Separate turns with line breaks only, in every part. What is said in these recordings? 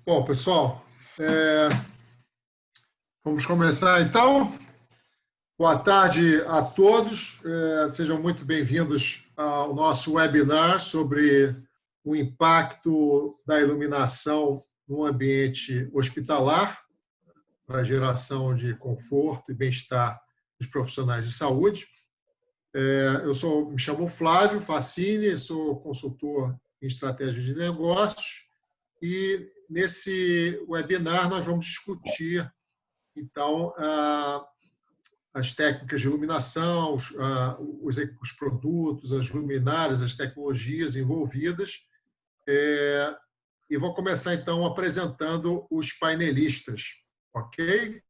Bom, pessoal, vamos começar então. Boa tarde a todos. Sejam muito bem-vindos ao nosso webinar sobre o impacto da iluminação no ambiente hospitalar para a geração de conforto e bem-estar dos profissionais de saúde. Me chamo Flávio Fassini, sou consultor em estratégia de negócios e nesse webinar nós vamos discutir então as técnicas de iluminação, os produtos, as luminárias, as tecnologias envolvidas. E vou começar, então, apresentando os painelistas, ok?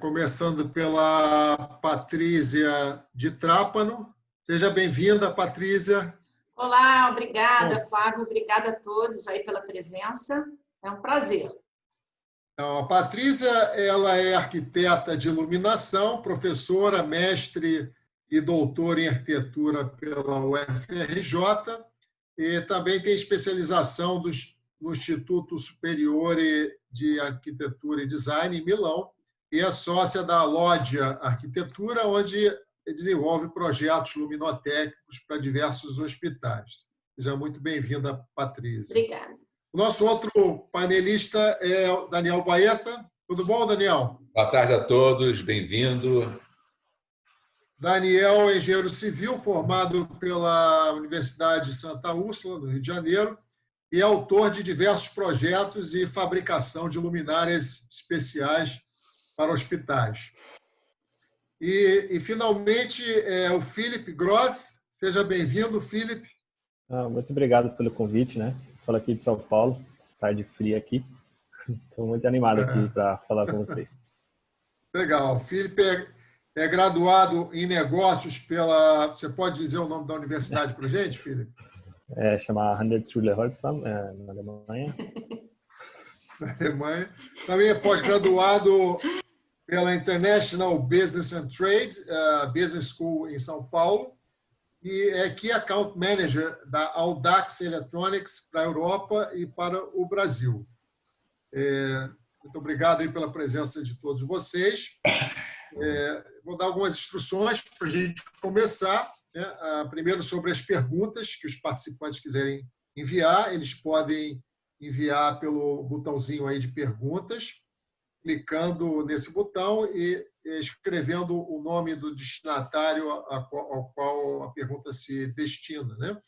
Começando pela Patrícia de Trápano. Seja bem-vinda, Patrícia.
Olá, obrigada, Flávio. Obrigada a todos aí pela presença. É um prazer.
Então, a Patrícia, ela é arquiteta de iluminação, professora, mestre e doutora em arquitetura pela UFRJ e também tem especialização no Instituto Superior de Arquitetura e Design em Milão e é sócia da Loggia Arquitetura, onde desenvolve projetos luminotécnicos para diversos hospitais. Seja muito bem-vinda, Patrícia.
Obrigada.
O nosso outro painelista é o Daniel Baeta. Tudo bom, Daniel?
Boa tarde a todos, bem-vindo.
Daniel é engenheiro civil, formado pela Universidade de Santa Úrsula, no Rio de Janeiro, e é autor de diversos projetos e fabricação de luminárias especiais para hospitais. E finalmente, o Felipe Gross. Seja bem-vindo, Felipe.
Muito obrigado pelo convite, né? Falo aqui de São Paulo, tarde fria aqui. Estou muito animado aqui para falar com vocês.
Legal. O Felipe é graduado em negócios pela... Você pode dizer o nome da universidade para a gente, Felipe?
Chama Handelsschule Holzheim, na Alemanha.
Na Alemanha. Também é pós-graduado pela International Business and Trade, Business School em São Paulo, e é Key Account Manager da Audax Electronics para a Europa e para o Brasil. Muito obrigado aí pela presença de todos vocês. Vou dar algumas instruções para a gente começar. Primeiro, sobre as perguntas que os participantes quiserem enviar. Eles podem enviar pelo botãozinho aí de perguntas, clicando nesse botão e escrevendo o nome do destinatário ao qual a pergunta se destina, né?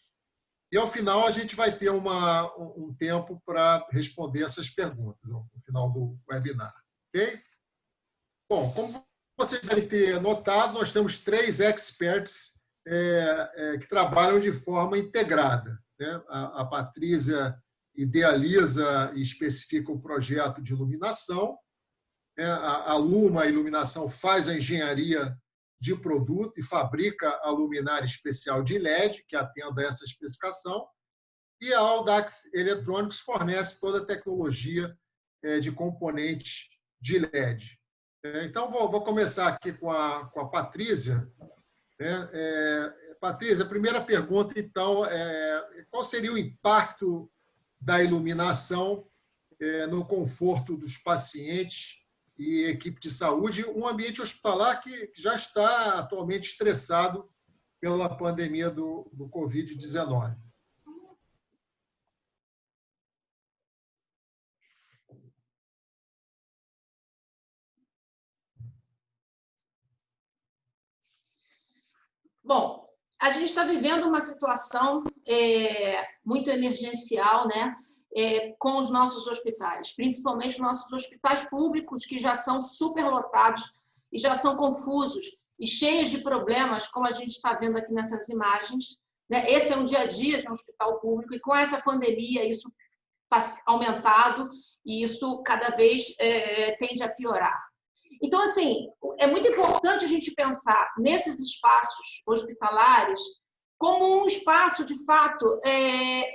E, ao final, a gente vai ter um tempo para responder essas perguntas, no final do webinar. Ok? Bom, como vocês devem ter notado, nós temos 3 experts que trabalham de forma integrada, né? A Patrícia idealiza e especifica o projeto de iluminação. A Luma Iluminação faz a engenharia de produto e fabrica a luminária especial de LED, que atenda a essa especificação, e a Audax Electronics fornece toda a tecnologia de componentes de LED. Então, vou começar aqui com a Patrícia. Patrícia, a primeira pergunta, então, qual seria o impacto da iluminação no conforto dos pacientes e equipe de saúde, um ambiente hospitalar que já está atualmente estressado pela pandemia do Covid-19.
Bom, a gente está vivendo uma situação muito emergencial, né? Com os nossos hospitais, principalmente os nossos hospitais públicos, que já são superlotados e já são confusos e cheios de problemas, como a gente está vendo aqui nessas imagens. Esse é um dia a dia de um hospital público, e com essa pandemia isso está aumentado e isso cada vez tende a piorar. Então, assim, é muito importante a gente pensar nesses espaços hospitalares como um espaço, de fato,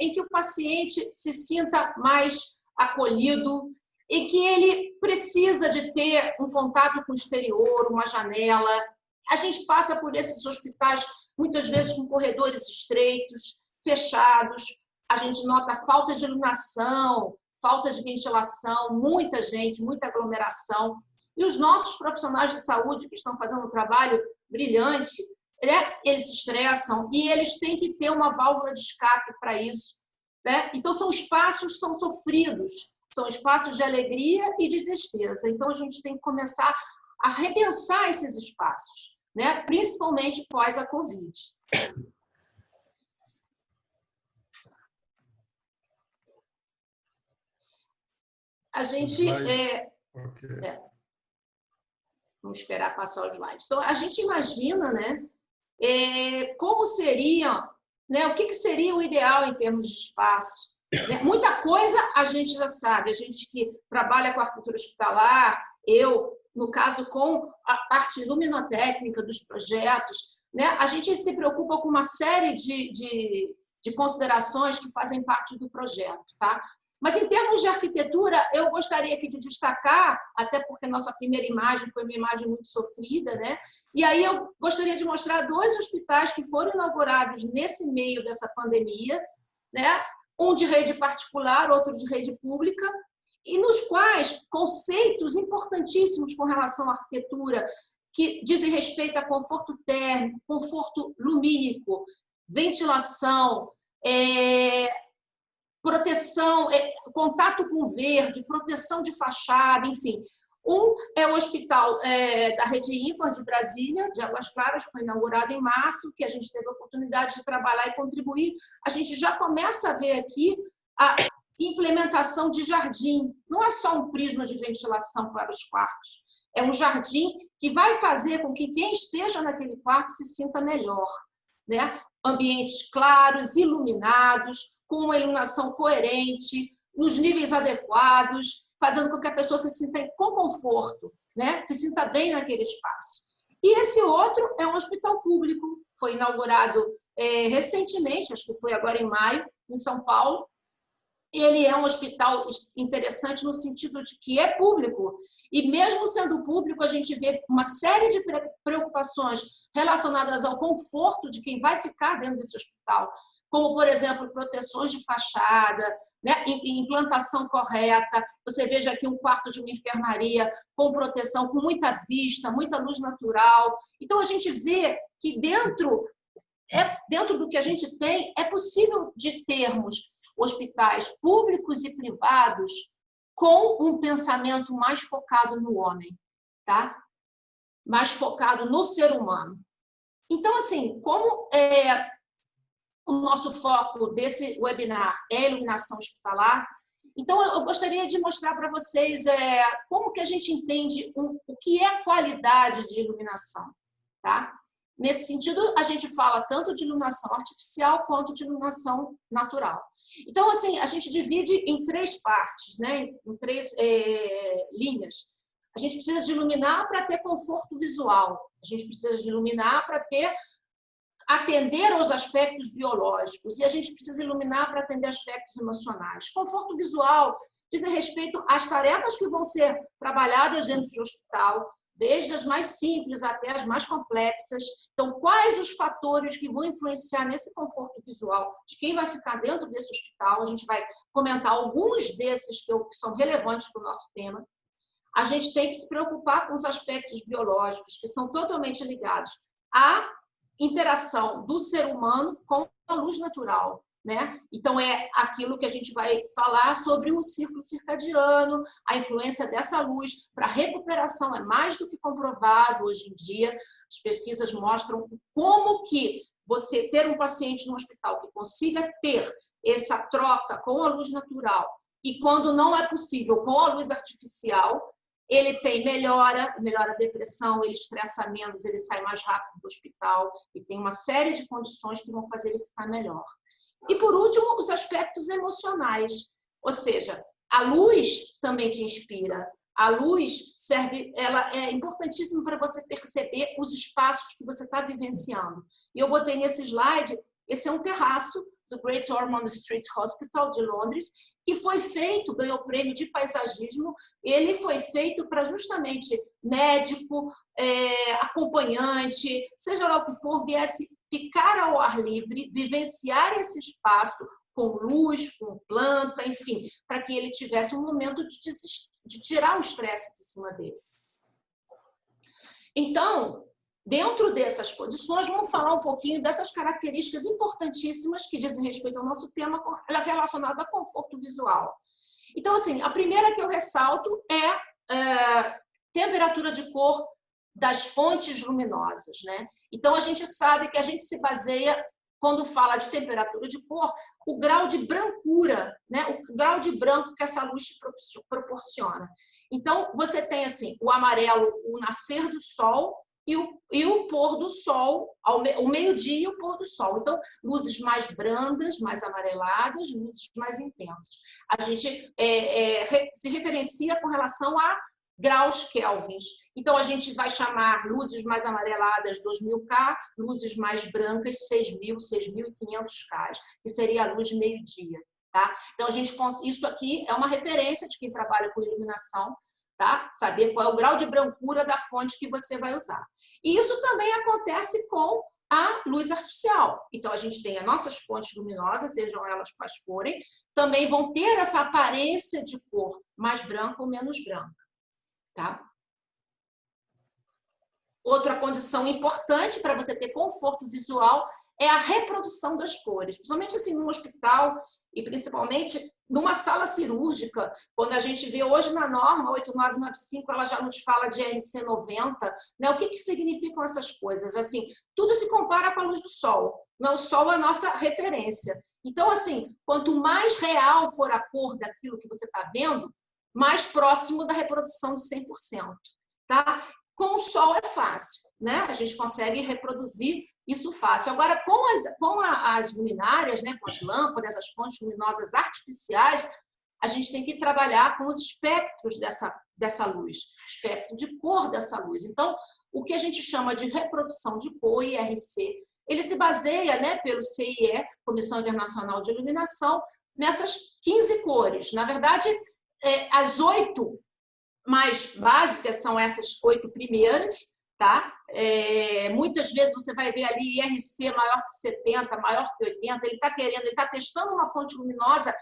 em que o paciente se sinta mais acolhido e que ele precisa de ter um contato com o exterior, uma janela. A gente passa por esses hospitais, muitas vezes, com corredores estreitos, fechados, a gente nota falta de iluminação, falta de ventilação, muita gente, muita aglomeração. E os nossos profissionais de saúde que estão fazendo um trabalho brilhante, né? Eles se estressam e eles têm que ter uma válvula de escape para isso, né? Então, são espaços são sofridos, são espaços de alegria e de tristeza. Então, a gente tem que começar a repensar esses espaços, né? Principalmente pós a Covid. A gente... Vamos esperar passar os slides. Então, a gente imagina, né, como seria, né, o que seria o ideal em termos de espaço. Né? Muita coisa a gente já sabe, a gente que trabalha com arquitetura hospitalar, eu, no caso, com a parte luminotécnica dos projetos, né, a gente se preocupa com uma série de considerações que fazem parte do projeto, tá? Mas, em termos de arquitetura, eu gostaria aqui de destacar, até porque nossa primeira imagem foi uma imagem muito sofrida, né? E aí eu gostaria de mostrar 2 hospitais que foram inaugurados nesse meio dessa pandemia, né? Um de rede particular, outro de rede pública, e nos quais conceitos importantíssimos com relação à arquitetura, que dizem respeito a conforto térmico, conforto lumínico, ventilação, proteção, contato com o verde, proteção de fachada, enfim. Um é o hospital da Rede Ímpar de Brasília, de Águas Claras, que foi inaugurado em março, que a gente teve a oportunidade de trabalhar e contribuir. A gente já começa a ver aqui a implementação de jardim. Não é só um prisma de ventilação para os quartos, é um jardim que vai fazer com que quem esteja naquele quarto se sinta melhor, né? Ambientes claros, iluminados, com uma iluminação coerente, nos níveis adequados, fazendo com que a pessoa se sinta com conforto, né? Se sinta bem naquele espaço. E esse outro é um hospital público, foi inaugurado recentemente, acho que foi agora em maio, em São Paulo. Ele é um hospital interessante no sentido de que é público, e mesmo sendo público, a gente vê uma série de preocupações relacionadas ao conforto de quem vai ficar dentro desse hospital, como, por exemplo, proteções de fachada, né, implantação correta. Você veja aqui um quarto de uma enfermaria com proteção, com muita vista, muita luz natural. Então, a gente vê que dentro do que a gente tem, é possível de termos hospitais públicos e privados com um pensamento mais focado no homem, tá? Mais focado no ser humano. Então, assim, como o nosso foco desse webinar é a iluminação hospitalar, então eu gostaria de mostrar para vocês como que a gente entende o que é qualidade de iluminação, tá? Nesse sentido, a gente fala tanto de iluminação artificial quanto de iluminação natural. Então, assim, a gente divide em 3 partes, né? Em 3 linhas. A gente precisa de iluminar para ter conforto visual. A gente precisa de iluminar para atender aos aspectos biológicos. E a gente precisa iluminar para atender aspectos emocionais. Conforto visual diz respeito às tarefas que vão ser trabalhadas dentro do hospital, desde as mais simples até as mais complexas. Então, quais os fatores que vão influenciar nesse conforto visual de quem vai ficar dentro desse hospital? A gente vai comentar alguns desses que são relevantes para o nosso tema. A gente tem que se preocupar com os aspectos biológicos, que são totalmente ligados à interação do ser humano com a luz natural, né? Então, é aquilo que a gente vai falar sobre o ciclo circadiano, a influência dessa luz para a recuperação é mais do que comprovado hoje em dia. As pesquisas mostram como que você ter um paciente no hospital que consiga ter essa troca com a luz natural e, quando não é possível, com a luz artificial, ele tem melhora a depressão, ele estressa menos, ele sai mais rápido do hospital e tem uma série de condições que vão fazer ele ficar melhor. E, por último, os aspectos emocionais, ou seja, a luz também te inspira. A luz ela é importantíssima para você perceber os espaços que você está vivenciando. E eu botei nesse slide, esse é um terraço do Great Ormond Street Hospital de Londres, que foi feito, ganhou o prêmio de paisagismo. Ele foi feito para justamente médico, acompanhante, seja lá o que for, viesse ficar ao ar livre, vivenciar esse espaço com luz, com planta, enfim, para que ele tivesse um momento de tirar o estresse de cima dele. Então, dentro dessas condições, vamos falar um pouquinho dessas características importantíssimas que dizem respeito ao nosso tema relacionado a conforto visual. Então, assim, a primeira que eu ressalto é temperatura de cor das fontes luminosas, né? Então, a gente sabe que a gente se baseia, quando fala de temperatura de cor, o grau de brancura, né? O grau de branco que essa luz te proporciona. Então, você tem, assim, o amarelo, o nascer do sol, e o pôr do sol, o meio-dia e o pôr do sol. Então, luzes mais brandas, mais amareladas, luzes mais intensas. A gente se referencia com relação a graus Kelvins. Então, a gente vai chamar luzes mais amareladas 2000K, luzes mais brancas 6.000, 6.500K, que seria a luz meio-dia. Tá? Então, isso aqui é uma referência de quem trabalha com iluminação, tá? Saber qual é o grau de brancura da fonte que você vai usar. E isso também acontece com a luz artificial. Então, a gente tem as nossas fontes luminosas, sejam elas quais forem, também vão ter essa aparência de cor mais branca ou menos branca. Tá? Outra condição importante para você ter conforto visual é a reprodução das cores, principalmente assim num hospital e principalmente numa sala cirúrgica, quando a gente vê hoje na norma 8995, ela já nos fala de RC90, né? O que significam essas coisas? Assim, tudo se compara com a luz do sol, né? O sol é a nossa referência. Então, assim, quanto mais real for a cor daquilo que você está vendo, mais próximo da reprodução de 100%. Tá? Com o sol é fácil, né? A gente consegue reproduzir isso fácil. Agora, com as luminárias, né? Com as lâmpadas, as fontes luminosas artificiais, a gente tem que trabalhar com os espectros dessa luz, espectro de cor dessa luz. Então, o que a gente chama de reprodução de cor, IRC, ele se baseia, né, pelo CIE, Comissão Internacional de Iluminação, nessas 15 cores. Na verdade, as 8 mais básicas são essas 8 primeiras, tá? Muitas vezes você vai ver ali IRC maior que 70, maior que 80, ele está testando uma fonte luminosa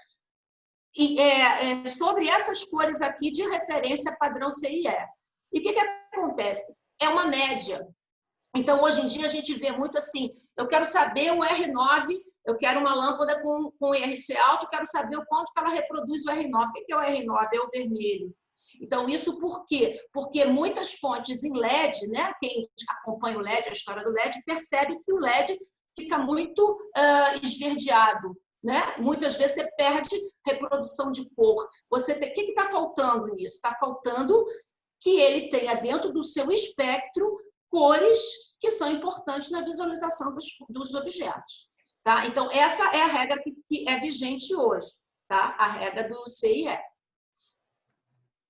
sobre essas cores aqui de referência padrão CIE. E o que acontece? É uma média. Então, hoje em dia, a gente vê muito assim, eu quero saber o R9, eu quero uma lâmpada com IRC alto, quero saber o quanto que ela reproduz o R9. O que é o R9? É o vermelho. Então, isso por quê? Porque muitas fontes em LED, né? Quem acompanha o LED, a história do LED, percebe que o LED fica muito esverdeado, né? Muitas vezes você perde reprodução de cor. O que está faltando nisso? Está faltando que ele tenha dentro do seu espectro cores que são importantes na visualização dos objetos. Tá? Então, essa é a regra que é vigente hoje, tá? A regra do CIE.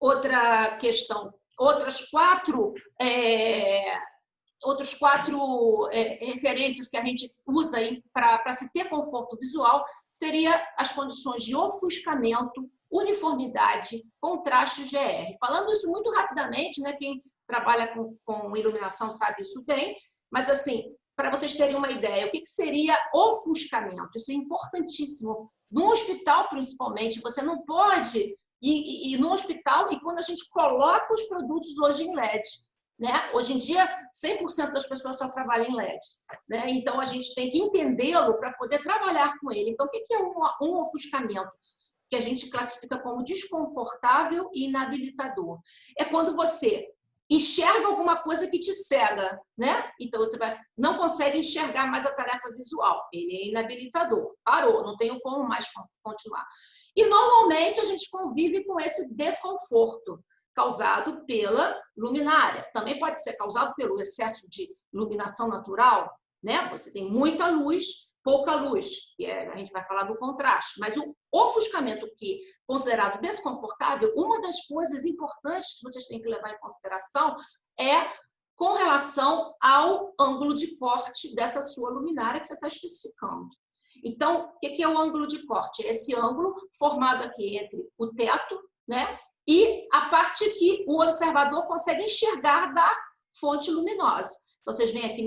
Outra questão, outros quatro referências que a gente usa para se ter conforto visual seria as condições de ofuscamento, uniformidade, contraste GR. Falando isso muito rapidamente, né? Quem trabalha com iluminação sabe isso bem, mas assim, para vocês terem uma ideia, o que seria ofuscamento? Isso é importantíssimo. No hospital, principalmente, você não pode ir no hospital e quando a gente coloca os produtos hoje em LED, né? Hoje em dia, 100% das pessoas só trabalham em LED, né? Então, a gente tem que entendê-lo para poder trabalhar com ele. Então, o que é um ofuscamento? Que a gente classifica como desconfortável e inabilitador. É quando você enxerga alguma coisa que te cega, né? Então, você não consegue enxergar mais a tarefa visual. Ele é inabilitador. Parou, não tenho como mais continuar. E, normalmente, a gente convive com esse desconforto causado pela luminária. Também pode ser causado pelo excesso de iluminação natural, né? Você tem muita luz, pouca luz, e a gente vai falar do contraste. Mas o ofuscamento que é considerado desconfortável, uma das coisas importantes que vocês têm que levar em consideração é com relação ao ângulo de corte dessa sua luminária que você está especificando. Então, o que é o ângulo de corte? É esse ângulo formado aqui entre o teto, né, e a parte que o observador consegue enxergar da fonte luminosa. Então, vocês veem aqui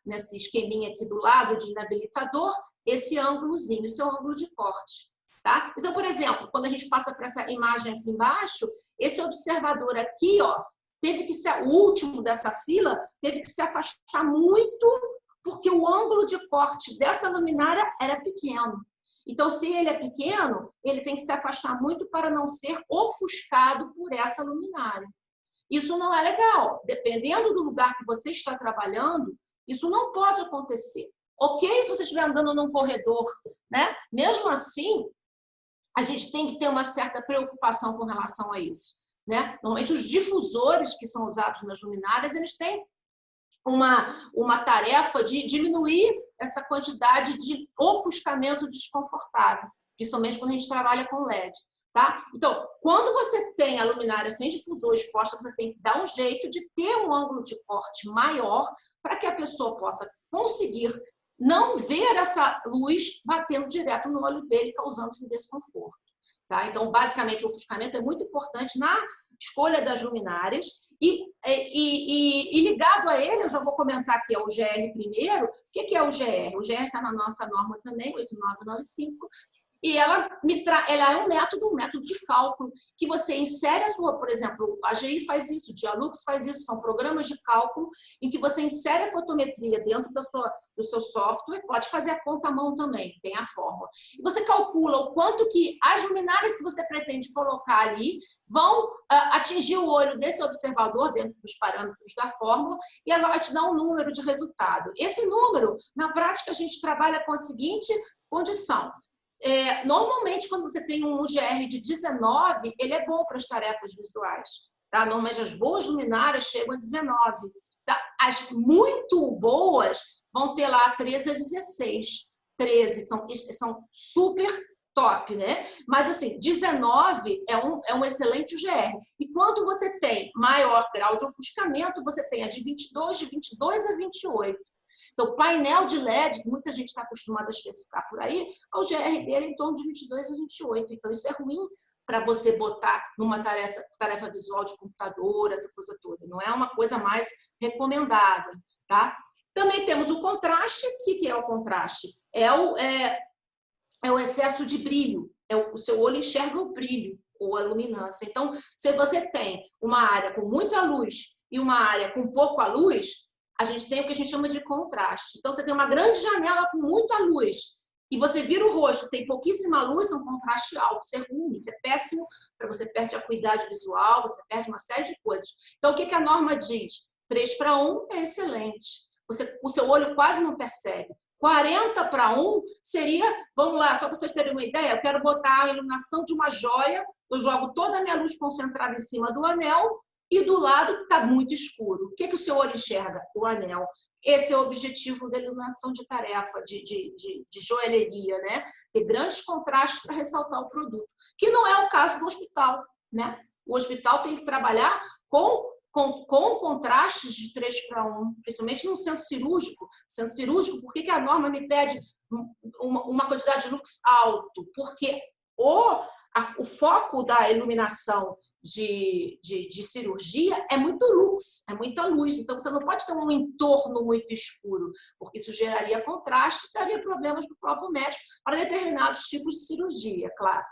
nesse esqueminha aqui do lado de inabilitador, esse ângulozinho, esse é o ângulo de corte. Tá? Então, por exemplo, quando a gente passa para essa imagem aqui embaixo, esse observador aqui, ó, teve que ser, o último dessa fila, teve que se afastar muito, porque o ângulo de corte dessa luminária era pequeno. Então, se ele é pequeno, ele tem que se afastar muito para não ser ofuscado por essa luminária. Isso não é legal. Dependendo do lugar que você está trabalhando, isso não pode acontecer. Ok, se você estiver andando num corredor, né? Mesmo assim, a gente tem que ter uma certa preocupação com relação a isso, né? Normalmente, os difusores que são usados nas luminárias, eles têm uma tarefa de diminuir essa quantidade de ofuscamento desconfortável, principalmente quando a gente trabalha com LED. Tá? Então, quando você tem a luminária sem difusor exposta, você tem que dar um jeito de ter um ângulo de corte maior para que a pessoa possa conseguir não ver essa luz batendo direto no olho dele, causando esse desconforto. Tá? Então, basicamente, o ofuscamento é muito importante na escolha das luminárias e ligado a ele, eu já vou comentar aqui o GR primeiro. O que é o GR? O GR está na nossa norma também, 8995, e ela é um método de cálculo que você insere a sua, por exemplo, a AGI faz isso, o Dialux faz isso, são programas de cálculo em que você insere a fotometria dentro do seu software, pode fazer a conta à mão também, tem a fórmula. E você calcula o quanto que as luminárias que você pretende colocar ali vão atingir o olho desse observador dentro dos parâmetros da fórmula e ela vai te dar um número de resultado. Esse número, na prática, a gente trabalha com a seguinte condição. Normalmente, quando você tem um UGR de 19, ele é bom para as tarefas visuais. Tá? Normalmente, as boas luminárias chegam a 19. Tá? As muito boas vão ter lá 13 a 16. 13 são super top, né? Mas, assim, 19 é um excelente UGR. E quando você tem maior grau de ofuscamento, você tem a de 22 a 28. Então, o painel de LED, que muita gente está acostumada a especificar por aí, o GR dele é em torno de 22 a 28. Então, isso é ruim para você botar numa tarefa visual de computador, essa coisa toda. Não é uma coisa mais recomendada, tá? Também temos o contraste. O que é o contraste? É o excesso de brilho. O seu olho enxerga o brilho ou a luminância. Então, se você tem uma área com muita luz e uma área com pouca luz, a gente tem o que a gente chama de contraste. Então, você tem uma grande janela com muita luz e você vira o rosto, tem pouquíssima luz, é um contraste alto, isso é ruim, isso é péssimo, você perde a acuidade visual, você perde uma série de coisas. Então, o que a norma diz? 3:1 é excelente. O seu olho quase não percebe. 40:1 seria, vamos lá, só para vocês terem uma ideia, eu quero botar a iluminação de uma joia, eu jogo toda a minha luz concentrada em cima do anel, e do lado está muito escuro. O que o seu olho enxerga? O anel. Esse é o objetivo da iluminação de tarefa, de joalheria, né? Ter grandes contrastes para ressaltar o produto. Que não é o caso do hospital, né? O hospital tem que trabalhar com contrastes de 3:1, principalmente no centro cirúrgico. Centro cirúrgico, por que a norma me pede uma quantidade de lux alto? Porque o foco da iluminação de cirurgia é muito lux, é muita luz. Então, você não pode ter um entorno muito escuro, porque isso geraria contrastes, daria problemas para o próprio médico para determinados tipos de cirurgia, claro.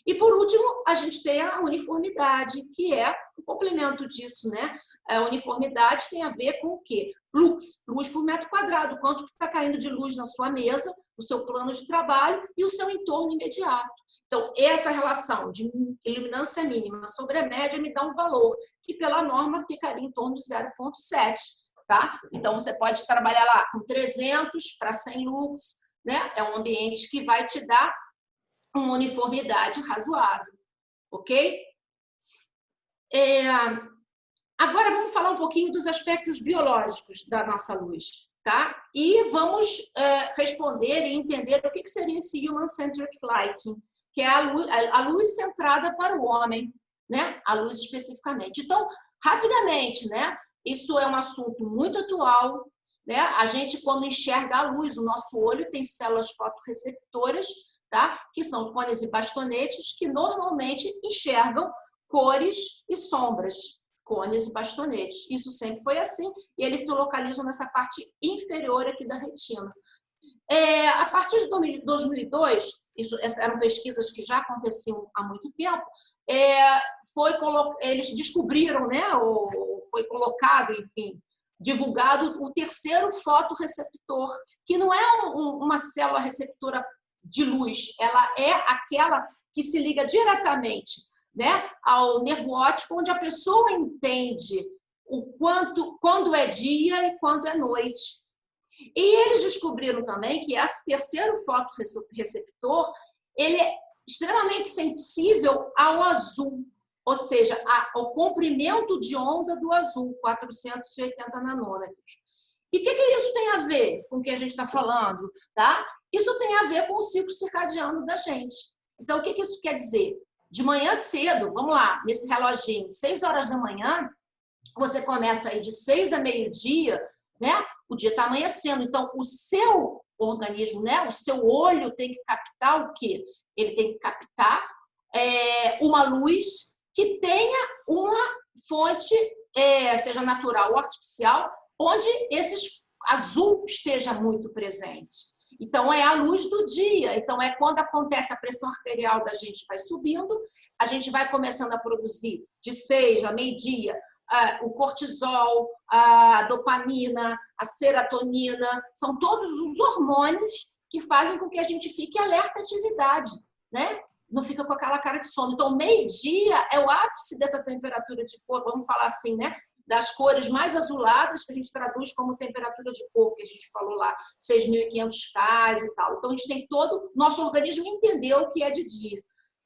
E, por último, a gente tem a uniformidade, que é o complemento disso, né? A uniformidade tem a ver com o quê? Lux, luz por metro quadrado, quanto que está caindo de luz na sua mesa, o seu plano de trabalho e o seu entorno imediato. Então, essa relação de iluminância mínima sobre a média me dá um valor, que pela norma ficaria em torno de 0,7, tá? Então, você pode trabalhar lá com 300 para 100 lux, né? É um ambiente que vai te dar uma uniformidade razoável, ok? Agora vamos falar um pouquinho dos aspectos biológicos da nossa luz, tá? E vamos responder e entender o que seria esse Human-Centric Lighting, que é a luz centrada para o homem, né? A luz especificamente. Então, rapidamente, né? Isso é um assunto muito atual, né? A gente, quando enxerga a luz, o nosso olho tem células fotorreceptoras, tá? Que são cones e bastonetes, que normalmente enxergam cores e sombras. cones e bastonetes. Isso sempre foi assim, e eles se localizam nessa parte inferior aqui da retina. A partir de 2002, essas eram pesquisas que já aconteciam há muito tempo, eles descobriram, né, ou foi colocado, enfim, divulgado o terceiro fotorreceptor, que não é uma célula receptora de luz, ela é aquela que se liga diretamente, né, ao nervo óptico, onde a pessoa entende quando é dia e quando é noite. E eles descobriram também que esse terceiro fotorreceptor, ele é extremamente sensível ao azul, ou seja, ao comprimento de onda do azul, 480 nanômetros. E o que isso tem a ver com o que a gente está falando? Tá? Isso tem a ver com o ciclo circadiano da gente. Então, o que isso quer dizer? De manhã cedo, vamos lá, nesse reloginho, 6 horas da manhã, você começa aí de 6 a meio-dia, né? O dia está amanhecendo. Então, o seu organismo, né? O seu olho tem que captar o quê? Ele tem que captar uma luz que tenha uma fonte, seja natural ou artificial, onde esse azul esteja muito presente. Então, é a luz do dia. Então, é quando acontece a pressão arterial da gente vai subindo, a gente vai começando a produzir de 6 a meio-dia o cortisol, a dopamina, a serotonina, são todos os hormônios que fazem com que a gente fique alerta à atividade, né? Não fica com aquela cara de sono. Então, meio-dia é o ápice dessa temperatura de cor, vamos falar assim, né? Das cores mais azuladas, que a gente traduz como temperatura de cor, que a gente falou lá, 6.500 K e tal. Então, a gente tem todo, nosso organismo entendeu o que é de dia.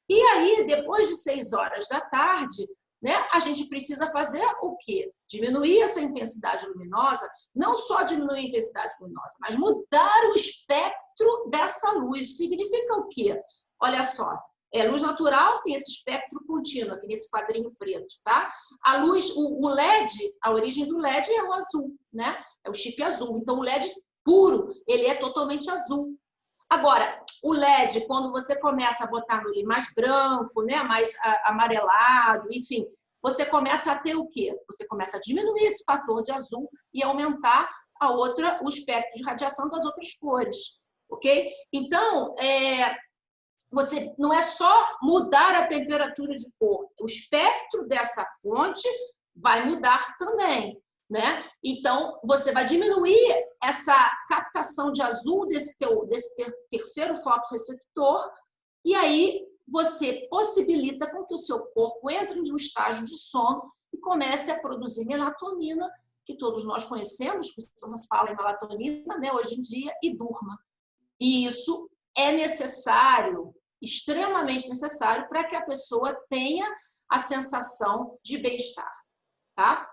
E aí, depois de 6 horas da tarde, né, a gente precisa fazer o quê? Diminuir essa intensidade luminosa, não só diminuir a intensidade luminosa, mas mudar o espectro dessa luz. Significa o quê? Olha só, luz natural tem esse espectro contínuo, aqui nesse quadrinho preto, tá? A luz, o LED, a origem do LED é o azul, né? É o chip azul. Então, o LED puro, ele é totalmente azul. Agora, o LED, quando você começa a botar nele mais branco, né, mais amarelado, enfim, você começa a ter o quê? Você começa a diminuir esse fator de azul e aumentar o espectro de radiação das outras cores, ok? Então, você não é só mudar a temperatura de cor, o espectro dessa fonte vai mudar também, né? Então, você vai diminuir essa captação de azul desse terceiro fotorreceptor e aí você possibilita com que o seu corpo entre em um estágio de sono e comece a produzir melatonina, que todos nós conhecemos, que se fala em melatonina, né, hoje em dia, e durma. E isso é necessário, extremamente necessário, para que a pessoa tenha a sensação de bem-estar, tá?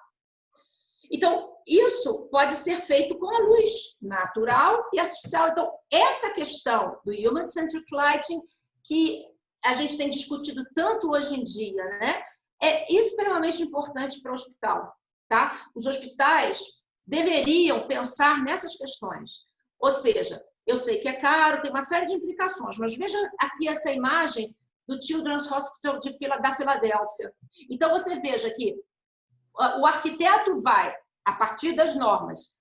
Então, isso pode ser feito com a luz natural e artificial. Então, essa questão do Human-Centered Lighting, que a gente tem discutido tanto hoje em dia, né, é extremamente importante para o hospital, tá? Os hospitais deveriam pensar nessas questões. Ou seja, eu sei que é caro, tem uma série de implicações, mas veja aqui essa imagem do Children's Hospital da Filadélfia. Então, você veja que o arquiteto vai, a partir das normas,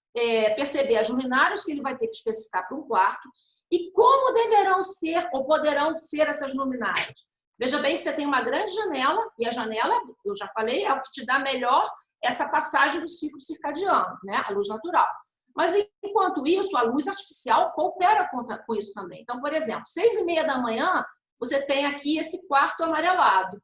perceber as luminárias que ele vai ter que especificar para um quarto e como deverão ser ou poderão ser essas luminárias. Veja bem que você tem uma grande janela, e a janela, eu já falei, é o que te dá melhor essa passagem do ciclo circadiano, né? A luz natural. Mas, enquanto isso, a luz artificial coopera com isso também. Então, por exemplo, 6h30 da manhã, você tem aqui esse quarto amarelado.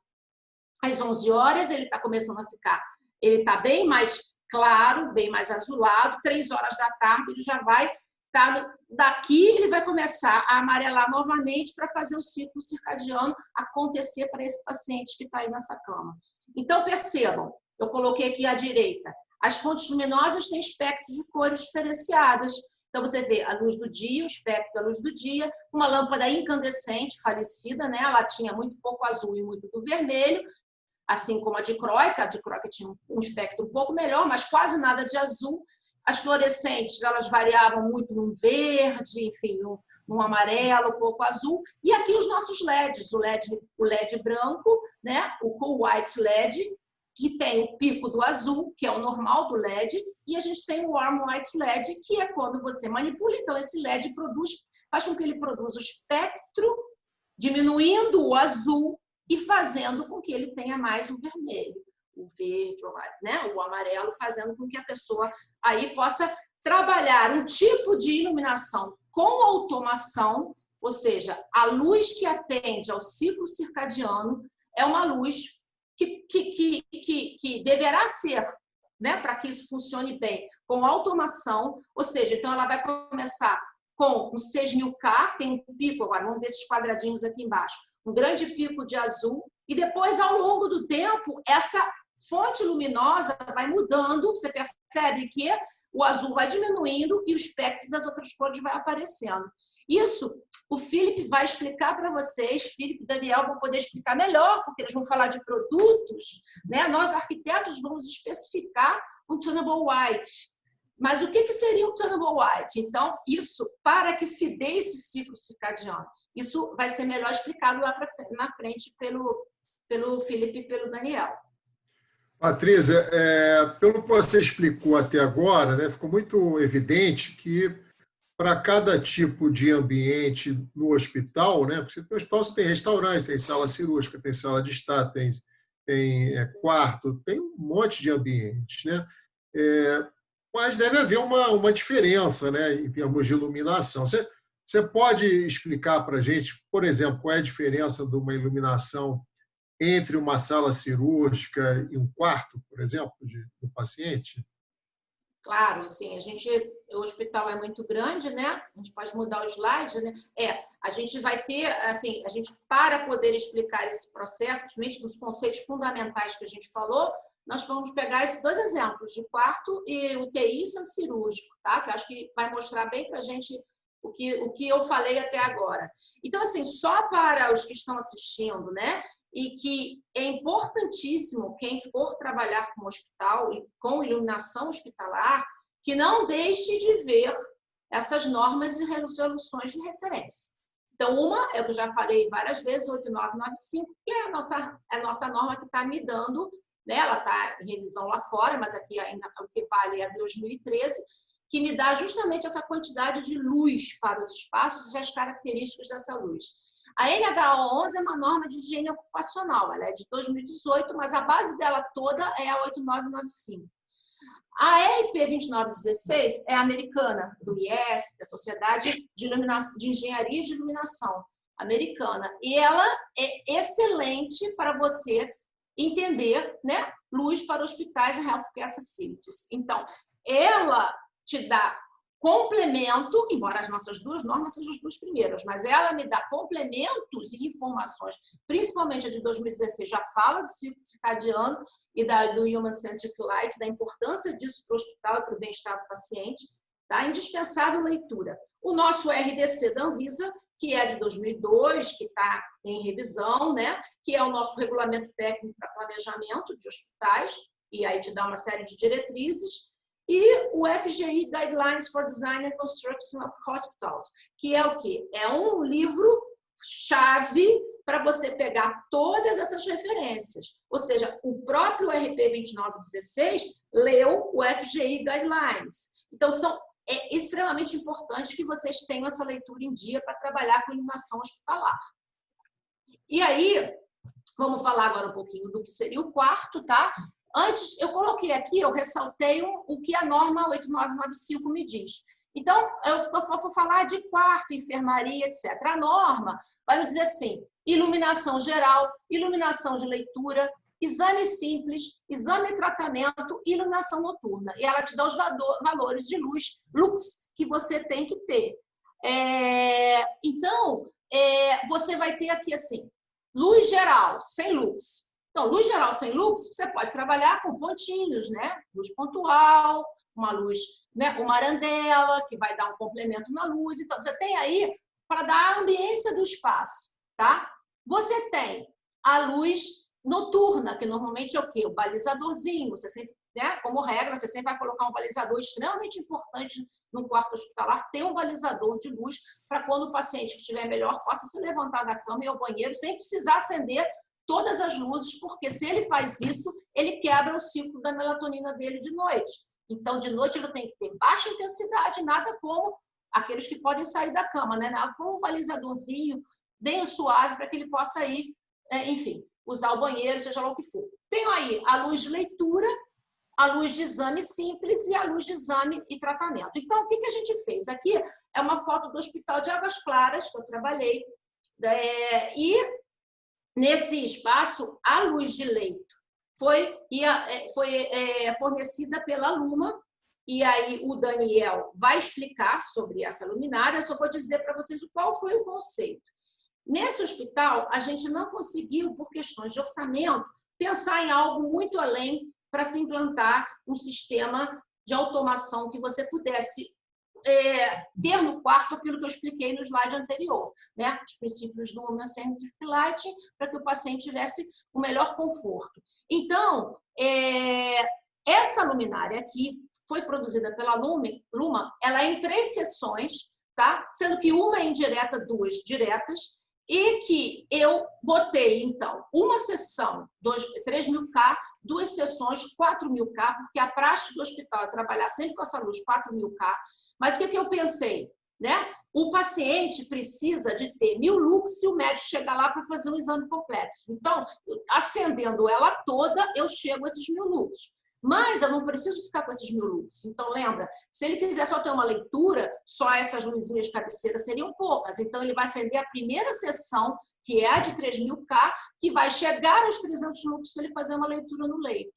Às 11 horas, ele está começando a ficar, ele está bem mais claro, bem mais azulado. 3 horas da tarde, ele já vai estar, daqui ele vai começar a amarelar novamente para fazer o ciclo circadiano acontecer para esse paciente que está aí nessa cama. Então, percebam, eu coloquei aqui à direita, as fontes luminosas têm espectros de cores diferenciadas. Então, você vê a luz do dia, o espectro da luz do dia, uma lâmpada incandescente, falecida, né? Ela tinha muito pouco azul e muito do vermelho, assim como a dicróica tinha um espectro um pouco melhor, mas quase nada de azul. As fluorescentes, elas variavam muito num verde, enfim, num amarelo, um pouco azul. E aqui os nossos LEDs, o LED branco, né? O Cool White LED, que tem o pico do azul, que é o normal do LED, e a gente tem o Warm White LED, que é quando você manipula. Então, esse LED faz com que ele produza o espectro, diminuindo o azul e fazendo com que ele tenha mais o vermelho, o verde, né? O amarelo, fazendo com que a pessoa aí possa trabalhar um tipo de iluminação com automação, ou seja, a luz que atende ao ciclo circadiano é uma luz que deverá ser, né, para que isso funcione bem, com automação, ou seja, então ela vai começar com um 6000K, tem um pico agora, vamos ver esses quadradinhos aqui embaixo, um grande pico de azul, e depois, ao longo do tempo, essa fonte luminosa vai mudando, você percebe que o azul vai diminuindo e o espectro das outras cores vai aparecendo. Isso o Felipe vai explicar para vocês, Felipe e Daniel vão poder explicar melhor, porque eles vão falar de produtos, né? Nós, arquitetos, vamos especificar um tunable white. Mas o que seria um tunable white? Então, isso, para que se dê esse ciclo circadiano, isso vai ser melhor explicado lá na frente pelo Felipe e pelo Daniel.
Patrícia, pelo que você explicou até agora, né, ficou muito evidente que para cada tipo de ambiente no hospital, né, porque no hospital você tem restaurante, tem sala cirúrgica, tem sala de estar, tem quarto, tem um monte de ambientes, né? Mas deve haver uma diferença, né, em termos de iluminação. Você pode explicar para a gente, por exemplo, qual é a diferença de uma iluminação entre uma sala cirúrgica e um quarto, por exemplo, do paciente?
Claro, assim, o hospital é muito grande, né? A gente pode mudar o slide, né? A gente vai ter, assim, para poder explicar esse processo, principalmente dos conceitos fundamentais que a gente falou, nós vamos pegar esses dois exemplos, de quarto e UTI cirúrgico, tá? Que eu acho que vai mostrar bem para a gente o que eu falei até agora. Então, assim, só para os que estão assistindo, né? E que é importantíssimo quem for trabalhar com hospital e com iluminação hospitalar, que não deixe de ver essas normas e resoluções de referência. Então, uma, eu já falei várias vezes, 8995, que é a nossa norma que está me dando, né? Ela está em revisão lá fora, mas aqui ainda o que vale é 2013, que me dá justamente essa quantidade de luz para os espaços e as características dessa luz. A NHO11 é uma norma de higiene ocupacional, ela é de 2018, mas a base dela toda é a 8995. A RP 2916 é americana, do IES, da Sociedade de Engenharia de Iluminação americana, e ela é excelente para você entender, né, luz para hospitais e healthcare facilities. Então, ela te dá complemento, embora as nossas duas normas sejam as duas primeiras, mas ela me dá complementos e informações, principalmente a de 2016, já fala do ciclo circadiano e do Human Centric Light, da importância disso para o hospital e para o bem-estar do paciente, tá? Indispensável leitura. O nosso RDC da Anvisa, que é de 2002, que está em revisão, né? Que é o nosso regulamento técnico para planejamento de hospitais, e aí te dá uma série de diretrizes, e o FGI Guidelines for Design and Construction of Hospitals, que é o quê? É um livro-chave para você pegar todas essas referências. Ou seja, o próprio RP 2916 leu o FGI Guidelines. Então, é extremamente importante que vocês tenham essa leitura em dia para trabalhar com iluminação hospitalar. E aí, vamos falar agora um pouquinho do que seria o quarto, tá? Antes, eu coloquei aqui, eu ressaltei o que a norma 8995 me diz. Então, eu vou falar de quarto, enfermaria, etc. A norma vai me dizer assim, iluminação geral, iluminação de leitura, exame simples, exame e tratamento e iluminação noturna. E ela te dá os valores de luz, lux, que você tem que ter. Então, você vai ter aqui assim, luz geral, sem lux. Então, luz geral sem lux, você pode trabalhar com pontinhos, né? Luz pontual, uma luz, né? Uma arandela, que vai dar um complemento na luz. Então, você tem aí para dar a ambiência do espaço, tá? Você tem a luz noturna, que normalmente é o quê? O balizadorzinho. Você sempre, né? Como regra, você sempre vai colocar um balizador extremamente importante no quarto hospitalar, ter um balizador de luz para quando o paciente que estiver melhor possa se levantar da cama e ir ao banheiro sem precisar acender todas as luzes, porque se ele faz isso, ele quebra o ciclo da melatonina dele de noite. Então, de noite, ele tem que ter baixa intensidade, nada como aqueles que podem sair da cama, né? Nada como um balizadorzinho, bem suave, para que ele possa ir, enfim, usar o banheiro, seja lá o que for. Tenho aí a luz de leitura, a luz de exame simples e a luz de exame e tratamento. Então, o que a gente fez? Aqui é uma foto do Hospital de Águas Claras, que eu trabalhei, e nesse espaço, a luz de leito foi fornecida pela Luma, e aí o Daniel vai explicar sobre essa luminária, eu só vou dizer para vocês qual foi o conceito. Nesse hospital, a gente não conseguiu, por questões de orçamento, pensar em algo muito além para se implantar um sistema de automação que você pudesse ter no quarto aquilo que eu expliquei no slide anterior, né? Os princípios do Human-Centric Lighting, para que o paciente tivesse o melhor conforto. Então, essa luminária aqui foi produzida pela Luma, ela é em 3 sessões, tá? Sendo que uma é indireta, 2 diretas, e que eu botei, então, uma sessão, 3.000K, 2 sessões, 4.000K, porque a praxe do hospital é trabalhar sempre com essa luz, 4.000K. Mas o que eu pensei? Né? O paciente precisa de ter 1.000 lux se o médico chegar lá para fazer um exame complexo. Então, acendendo ela toda, eu chego a esses 1.000 lux. Mas eu não preciso ficar com esses 1.000 lux. Então, lembra, se ele quiser só ter uma leitura, só essas luzinhas de cabeceira seriam poucas. Então, ele vai acender a primeira sessão, que é a de 3.000K, que vai chegar aos 300 lux para ele fazer uma leitura no leito.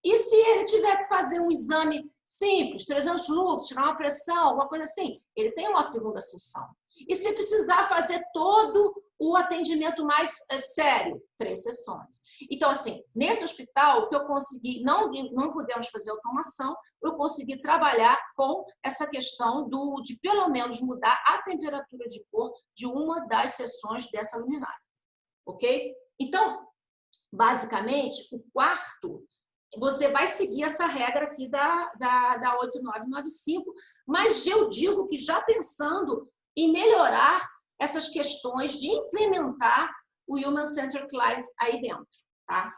E se ele tiver que fazer um exame simples, 300 lux, tirar uma pressão, alguma coisa assim, ele tem uma segunda sessão. E se precisar fazer todo o atendimento mais sério, 3 sessões. Então, assim, nesse hospital, o que eu consegui, não pudemos fazer automação, eu consegui trabalhar com essa questão de pelo menos mudar a temperatura de cor de uma das sessões dessa luminária. Ok? Então, basicamente, o quarto, você vai seguir essa regra aqui da 8995, mas eu digo que já pensando em melhorar essas questões de implementar o Human-Centric Light aí dentro, tá?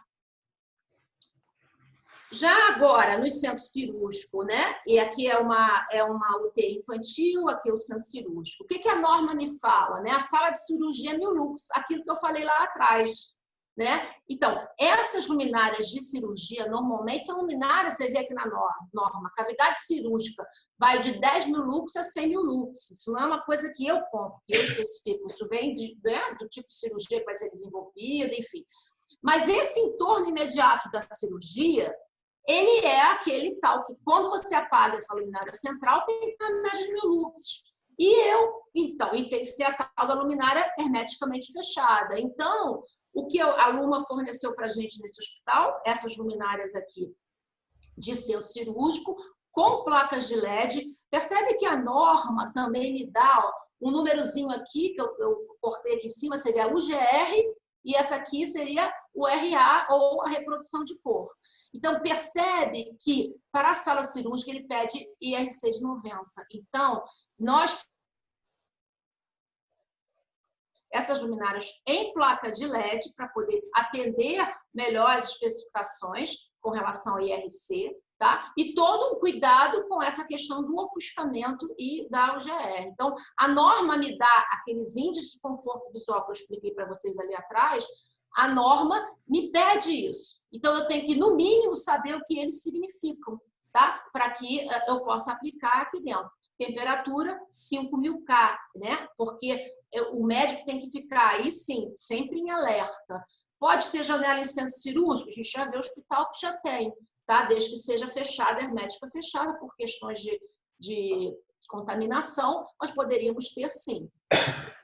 Já agora, no centro cirúrgico, né? E aqui é uma UTI infantil, aqui é o centro cirúrgico. O que a norma me fala, né? A sala de cirurgia é 1.000 lux, aquilo que eu falei lá atrás, né? Então, essas luminárias de cirurgia, normalmente, são luminárias, você vê aqui na norma, cavidade cirúrgica vai de 10.000 lux a 100.000 lux. Isso não é uma coisa que eu compro, que eu especifico. Isso vem do tipo de cirurgia que vai ser desenvolvida, enfim. Mas esse entorno imediato da cirurgia, ele é aquele tal que, quando você apaga essa luminária central, tem que ter uma média de 1.000 lux. E tem que ser a tal da luminária hermeticamente fechada. Então, o que a Luma forneceu para a gente nesse hospital, essas luminárias aqui de centro cirúrgico, com placas de LED. Percebe que a norma também me dá um númerozinho aqui, que eu cortei aqui em cima, seria o UGR, e essa aqui seria o RA, ou a reprodução de cor. Então, percebe que para a sala cirúrgica ele pede IRC de 90. Então, essas luminárias em placa de LED para poder atender melhor as especificações com relação ao IRC, tá? E todo um cuidado com essa questão do ofuscamento e da UGR. Então, a norma me dá aqueles índices de conforto visual que eu expliquei para vocês ali atrás, a norma me pede isso. Então, eu tenho que, no mínimo, saber o que eles significam, tá? Para que eu possa aplicar aqui dentro. Temperatura 5.000K, né? Porque o médico tem que ficar aí, sim, sempre em alerta. Pode ter janela em centro cirúrgico, a gente já vê o hospital que já tem, tá? Desde que seja fechada, hermética fechada, por questões de contaminação, nós poderíamos ter, sim.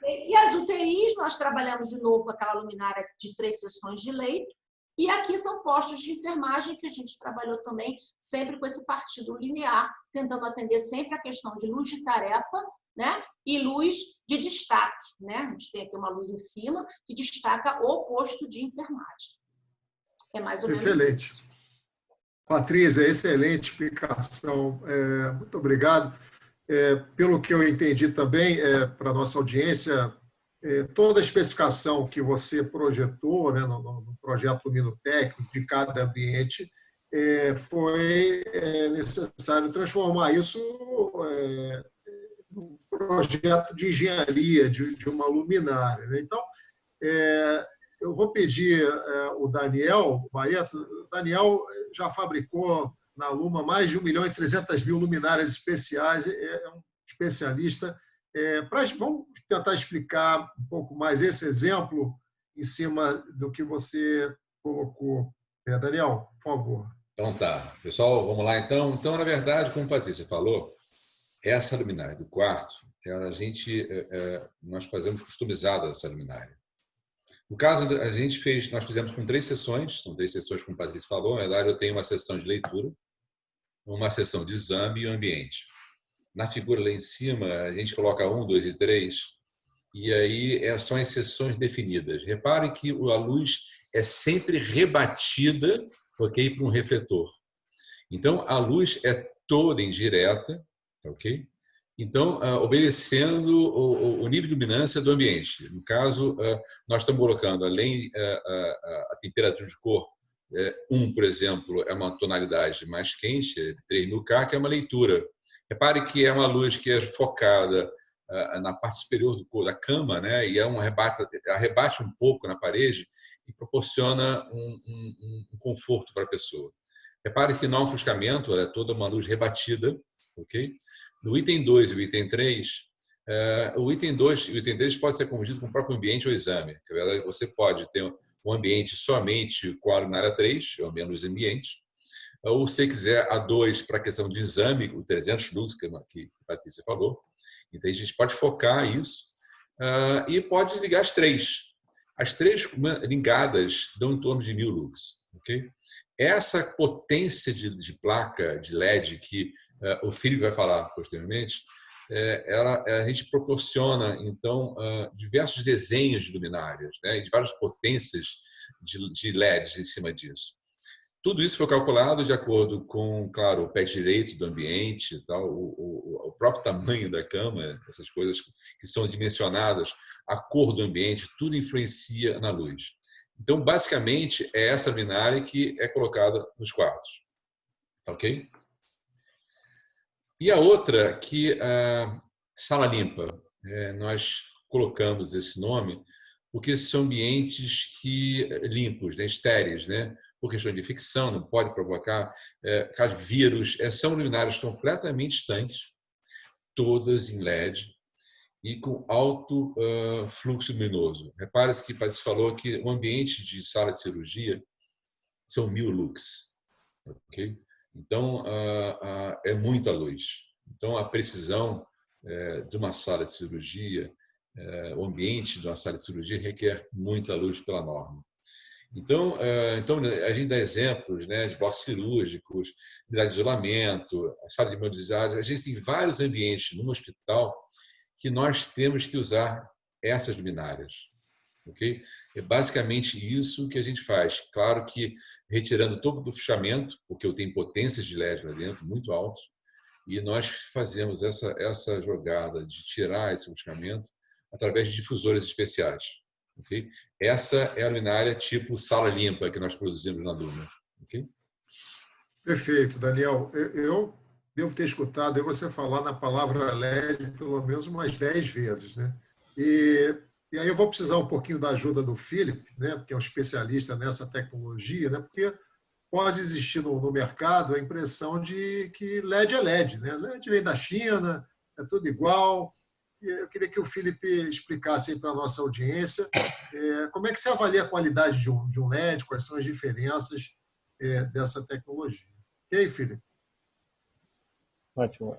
E as UTIs, nós trabalhamos de novo com aquela luminária de 3 sessões de leito, e aqui são postos de enfermagem que a gente trabalhou também sempre com esse partido linear, tentando atender sempre a questão de luz de tarefa, né? E luz de destaque, né? A gente tem aqui uma luz em cima que destaca o posto de enfermagem. É mais ou menos
excelente.
Isso.
Patrícia, excelente explicação. Muito obrigado. Pelo que eu entendi também, para a nossa audiência, toda a especificação que você projetou, né, no projeto luminotécnico de cada ambiente, foi necessário transformar isso num projeto de engenharia de uma luminária, né? Então, eu vou pedir o Daniel Baeta. O Daniel já fabricou na Luma mais de 1.300.000 luminárias especiais, é um especialista. Vamos tentar explicar um pouco mais esse exemplo em cima do que você colocou. Daniel, por favor.
Então tá, pessoal, vamos lá então. Então, na verdade, como a Patrícia falou, essa luminária do quarto, nós fazemos customizada essa luminária. No caso, nós fizemos com 3 sessões, são 3 sessões como a Patrícia falou. Na verdade, eu tenho uma sessão de leitura, uma sessão de exame e um ambiente. Na figura lá em cima, a gente coloca 1, 2 e 3, e aí são as sessões definidas. Reparem que a luz é sempre rebatida, ok, por um refletor. Então, a luz é toda indireta, ok? Então, obedecendo o nível de luminância do ambiente. No caso, nós estamos colocando, além a temperatura de cor, 1, por exemplo, é uma tonalidade mais quente, 3000 K, que é uma leitura. Repare que é uma luz que é focada na parte superior da cama, né? E arrebate um pouco na parede e proporciona um conforto para a pessoa. Repare que não há um ofuscamento, é toda uma luz rebatida, ok? No item 2 e o item 3, o item 2 e o item 3 pode ser confundido com o próprio ambiente ou exame. Na verdade, você pode ter um ambiente somente com a luminária 3, ou menos ambiente, ou se quiser a 2 para a questão de exame, o 300 lux, que a Patrícia falou. Então, a gente pode focar isso e pode ligar as 3. As 3 ligadas dão em torno de 1000 lux. Okay? Essa potência de placa de LED que o Felipe vai falar posteriormente, a gente proporciona, então, diversos desenhos de luminárias, né, e de várias potências de LEDs em cima disso. Tudo isso foi calculado de acordo com, claro, o pé direito do ambiente, tal, o próprio tamanho da cama, essas coisas que são dimensionadas, a cor do ambiente, tudo influencia na luz. Então, basicamente, é essa luminária que é colocada nos quartos. Ok? E a outra, que sala limpa. Nós colocamos esse nome porque são ambientes limpos, né, estéreis, né? Por questão de ficção, não pode provocar vírus. São luminárias completamente estanques, todas em LED e com alto fluxo luminoso. Repare-se que Patrícia falou que o ambiente de sala de cirurgia são 1000 lux. Okay? Então, é muita luz. Então, a precisão de uma sala de cirurgia, o ambiente de uma sala de cirurgia requer muita luz pela norma. Então, a gente dá exemplos, né, de blocos cirúrgicos, unidade de isolamento, a sala de imunizados. A gente tem vários ambientes no hospital que nós temos que usar essas luminárias. Okay? É basicamente isso que a gente faz. Claro que retirando todo do fechamento, porque eu tenho potências de LED lá dentro muito altos, e nós fazemos essa jogada de tirar esse fechamento através de difusores especiais. Okay? Essa é a luminária tipo sala limpa que nós produzimos na Luma. Okay?
Perfeito, Daniel. Eu devo ter escutado você falar na palavra LED pelo menos umas 10 vezes, né? E aí eu vou precisar um pouquinho da ajuda do Philip, né? Porque é um especialista nessa tecnologia, né? Porque pode existir no mercado a impressão de que LED é LED, né? LED vem da China, é tudo igual. E eu queria que o Philip explicasse para a nossa audiência como é que você avalia a qualidade de um LED, quais são as diferenças dessa tecnologia. Ok, Philip?
Ótimo.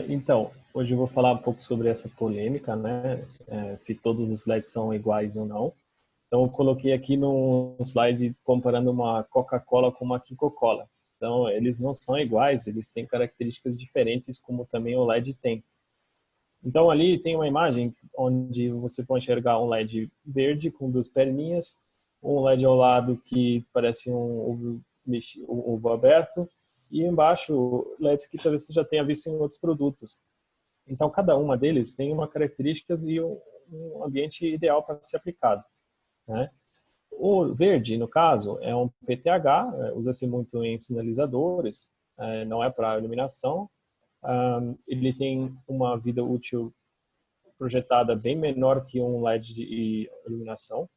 Então, hoje eu vou falar um pouco sobre essa polêmica, né? Se todos os LEDs são iguais ou não. Então, eu coloquei aqui num slide comparando uma Coca-Cola com uma Coca-Cola. Então, eles não são iguais, eles têm características diferentes, como também o LED tem. Então, ali tem uma imagem onde você pode enxergar um LED verde com 2 perninhas, um LED ao lado que parece um ovo aberto, e embaixo LEDs que talvez você já tenha visto em outros produtos. Então, cada uma deles tem uma característica e um ambiente ideal para ser aplicado, né? O verde, no caso, é um PTH, usa-se muito em sinalizadores, não é para iluminação. Ele tem uma vida útil projetada bem menor que um LED de iluminação.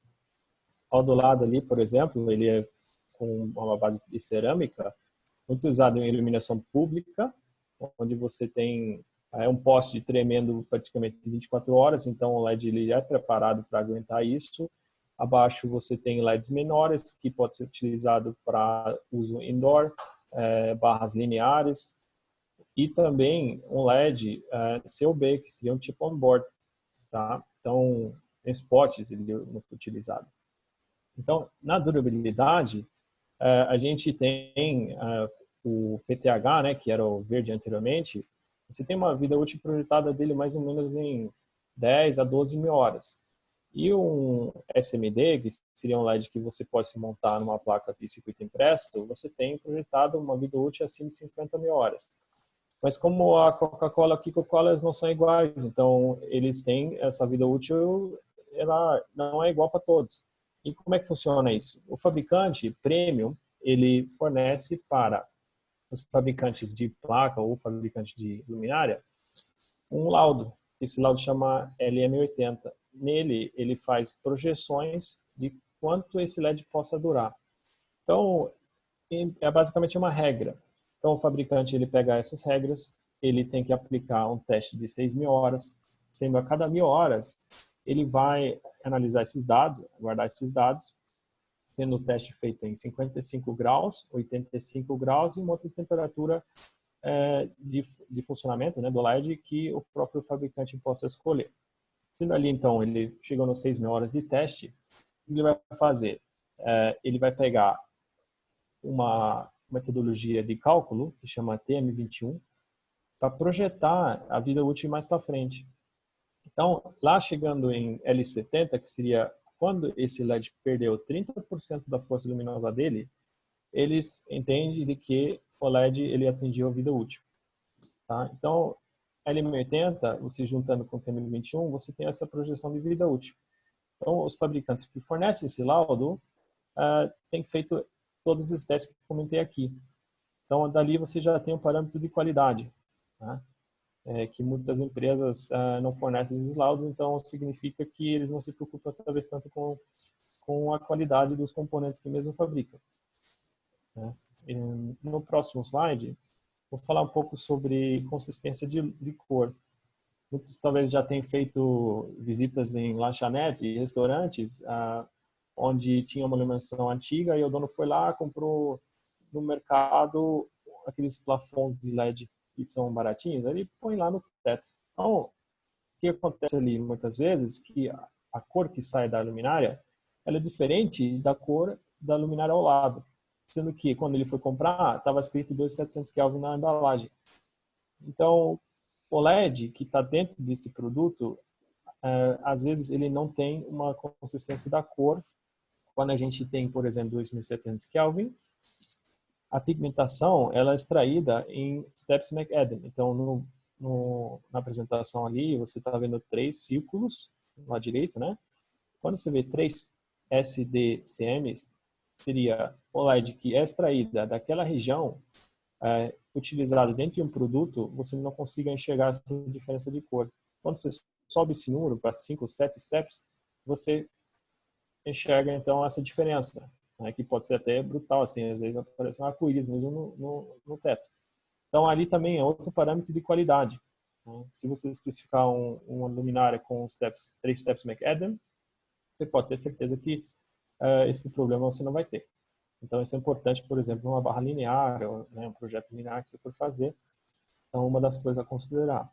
Ao do lado ali, por exemplo, ele é com uma base de cerâmica, muito usado em iluminação pública, onde você tem um poste tremendo praticamente 24 horas, então o LED ele é preparado para aguentar isso. Abaixo você tem LEDs menores, que pode ser utilizado para uso indoor, barras lineares, e também um LED COB, que seria um chip on board, tá? Então, em spots ele é muito utilizado. Então, na durabilidade, a gente tem o PTH, né, que era o verde anteriormente, você tem uma vida útil projetada dele mais ou menos em 10 a 12 mil horas. E um SMD, que seria um LED que você pode se montar numa placa de circuito impresso, você tem projetado uma vida útil acima de 50 mil horas. Mas como a Coca-Cola e a Coca-Cola não são iguais, então eles têm essa vida útil, ela não é igual para todos. E como é que funciona isso? O fabricante premium, ele fornece para os fabricantes de placa ou fabricantes de luminária um laudo. Esse laudo chama LM80. Nele, ele faz projeções de quanto esse LED possa durar. Então, é basicamente uma regra. Então, o fabricante ele pega essas regras, ele tem que aplicar um teste de 6 mil horas. Sendo a cada 1000 horas, ele vai analisar esses dados, guardar esses dados, tendo o teste feito em 55 graus, 85 graus e uma outra temperatura de funcionamento, né, do LED que o próprio fabricante possa escolher. Sendo ali, então, ele chegou nos 6 mil horas de teste, o que ele vai fazer? Ele vai pegar uma metodologia de cálculo, que chama TM21, para projetar a vida útil mais para frente. Então, lá chegando em L70, que seria quando esse LED perdeu 30% da força luminosa dele, eles entendem de que o LED ele atingiu a vida útil. Tá? Então, LM80, você juntando com o TM21, você tem essa projeção de vida útil. Então, os fabricantes que fornecem esse laudo têm feito todos esses testes que eu comentei aqui. Então, dali você já tem um parâmetro de qualidade, né? Que muitas empresas não fornecem esses laudos, então significa que eles não se preocupam talvez tanto com a qualidade dos componentes que mesmo fabricam, né? No próximo slide, vou falar um pouco sobre consistência de cor. Muitos talvez já tenham feito visitas em lanchonetes e restaurantes onde tinha uma iluminação antiga e o dono foi lá, comprou no mercado aqueles plafons de LED que são baratinhos, ele põe lá no teto. Então, o que acontece ali muitas vezes que a cor que sai da luminária ela é diferente da cor da luminária ao lado. Sendo que, quando ele foi comprar, estava escrito 2700 Kelvin na embalagem. Então, o LED que está dentro desse produto, às vezes ele não tem uma consistência da cor. Quando a gente tem, por exemplo, 2700 Kelvin, a pigmentação ela é extraída em steps McAdam. Então, na apresentação ali, você está vendo 3 círculos no lado direito, né? Quando você vê 3 SDCMs, seria o LED que é extraída daquela região, utilizado dentro de um produto, você não consiga enxergar essa diferença de cor. Quando você sobe esse número para 5 ou 7 steps, você enxerga então essa diferença, né, que pode ser até brutal, assim, às vezes aparece um arco-íris mesmo no teto. Então ali também é outro parâmetro de qualidade, né? Se você especificar uma luminária com 3 steps McAdam, você pode ter certeza que esse problema você não vai ter. Então isso é importante, por exemplo, numa barra linear, ou, né, um projeto linear que você for fazer. Então uma das coisas a considerar.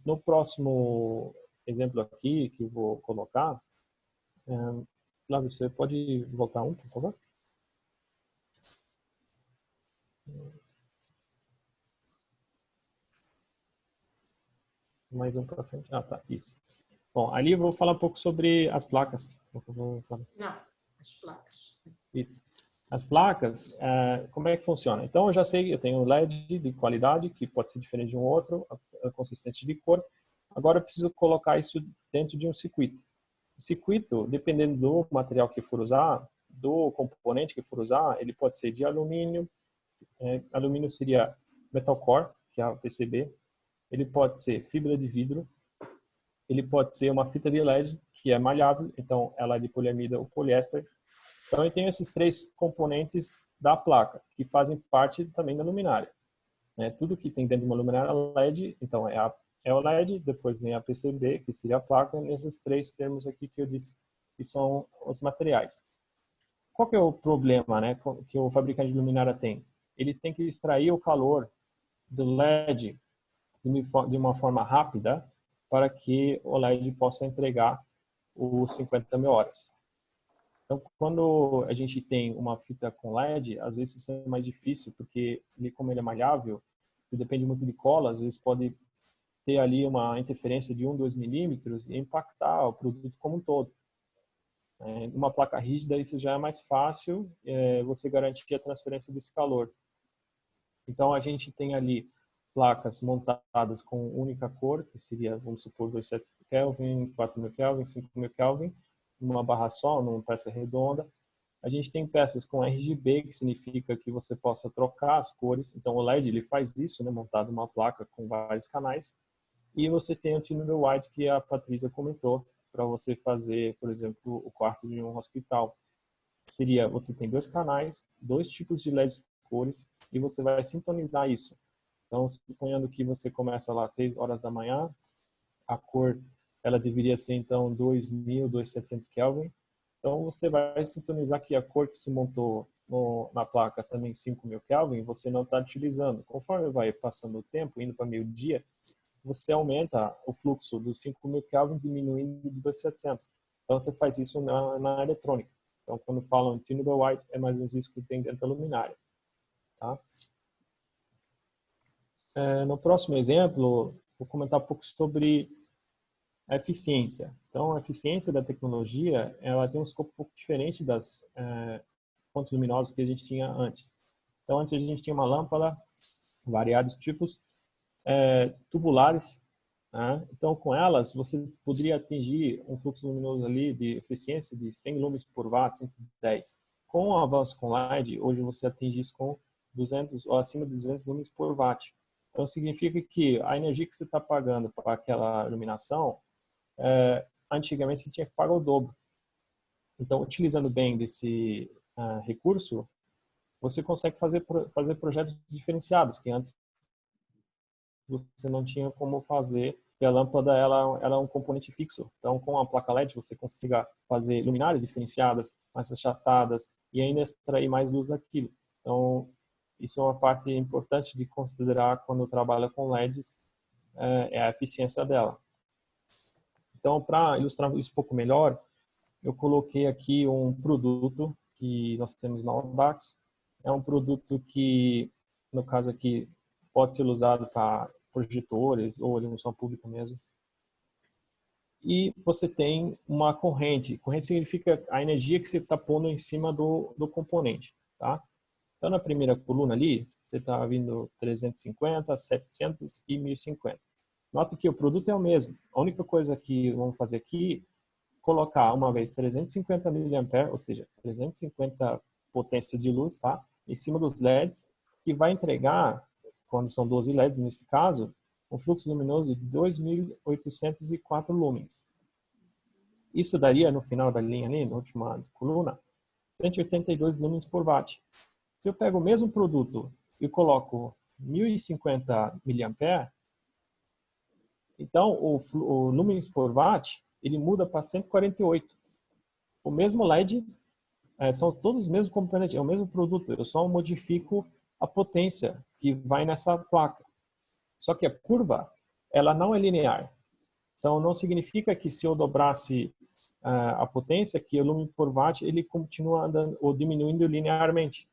No próximo exemplo aqui que eu vou colocar, Flávio, você pode voltar por favor? Mais um para frente. Ah, tá, isso. Bom, ali eu vou falar um pouco sobre as placas. Por favor, Flávio.
Não, as placas.
Isso. As placas, como é que funciona? Então, eu já sei, eu tenho um LED de qualidade, que pode ser diferente de um outro, consistente de cor. Agora eu preciso colocar isso dentro de um circuito. O circuito, dependendo do material que for usar, do componente que for usar, ele pode ser de alumínio. Alumínio seria metal core, que é o PCB. Ele pode ser fibra de vidro. Ele pode ser uma fita de LED, que é malhável, então ela é de poliamida ou poliéster. Então eu tenho esses 3 componentes da placa, que fazem parte também da luminária. Tudo que tem dentro de uma luminária LED, então é o LED, depois vem a PCB, que seria a placa, nesses 3 termos aqui que eu disse, que são os materiais. Qual que é o problema, né, que o fabricante de luminária tem? Ele tem que extrair o calor do LED de uma forma rápida para que o LED possa entregar os 50 mil horas. Então, quando a gente tem uma fita com LED, às vezes isso é mais difícil, porque como ele é malhável, se depende muito de cola, às vezes pode ter ali uma interferência de 1, 2 milímetros e impactar o produto como um todo. Numa placa rígida, isso já é mais fácil, você garantir a transferência desse calor. Então, a gente tem ali placas montadas com única cor, que seria, vamos supor, 2700 Kelvin, 4000 Kelvin, 5000 Kelvin, numa barra só, numa peça redonda. A gente tem peças com RGB, que significa que você possa trocar as cores. Então, o LED ele faz isso, né, montado uma placa com vários canais. E você tem o tunable white, que a Patrícia comentou, para você fazer, por exemplo, o quarto de um hospital. Seria, você tem 2 canais, 2 tipos de LEDs cores, e você vai sintonizar isso. Então, suponhando que você começa lá às 6 horas da manhã, a cor, ela deveria ser, então, 2000, 2700 Kelvin. Então, você vai sintonizar que a cor que se montou na placa também 5000 Kelvin, você não está utilizando. Conforme vai passando o tempo, indo para meio-dia, você aumenta o fluxo dos 5000 Kelvin, diminuindo de 2700. Então, você faz isso na eletrônica. Então, quando falam tunable white, é mais ou menos isso que tem dentro da luminária. Tá? No próximo exemplo, vou comentar um pouco sobre a eficiência. Então, a eficiência da tecnologia, ela tem um escopo um pouco diferente das fontes luminosas que a gente tinha antes. Então, antes a gente tinha uma lâmpada, variados tipos, tubulares, né? Então, com elas, você poderia atingir um fluxo luminoso ali de eficiência de 100 lumens por watt, 110. Com o avanço com LED, hoje você atinge isso com 200 ou acima de 200 lumens por watt. Então, significa que a energia que você está pagando para aquela iluminação, antigamente você tinha que pagar o dobro. Então, utilizando bem desse recurso, você consegue fazer projetos diferenciados, que antes você não tinha como fazer, porque a lâmpada ela é um componente fixo. Então, com a placa LED, você consiga fazer luminárias diferenciadas, mais achatadas, e ainda extrair mais luz daquilo. Então, isso é uma parte importante de considerar quando trabalha com LEDs, é a eficiência dela. Então, para ilustrar isso um pouco melhor, eu coloquei aqui um produto que nós temos na Audax. É um produto que, no caso aqui, pode ser usado para projetores ou iluminação pública mesmo. E você tem uma corrente. Corrente significa a energia que você está pondo em cima do componente. Tá? Então, na primeira coluna ali, você está vindo 350, 700 e 1050. Nota que o produto é o mesmo. A única coisa que vamos fazer aqui colocar uma vez 350 mA, ou seja, 350 potência de luz, tá? Em cima dos LEDs, que vai entregar, quando são 12 LEDs nesse caso, um fluxo luminoso de 2.804 lumens. Isso daria, no final da linha ali, na última coluna, 182 lumens por watt. Se eu pego o mesmo produto e coloco 1.050 mA, então o lumens por watt ele muda para 148. O mesmo LED, são todos os mesmos componentes, é o mesmo produto, eu só modifico a potência que vai nessa placa. Só que a curva, ela não é linear. Então, não significa que se eu dobrasse a potência, que o lumen por watt, ele continua andando ou diminuindo linearmente.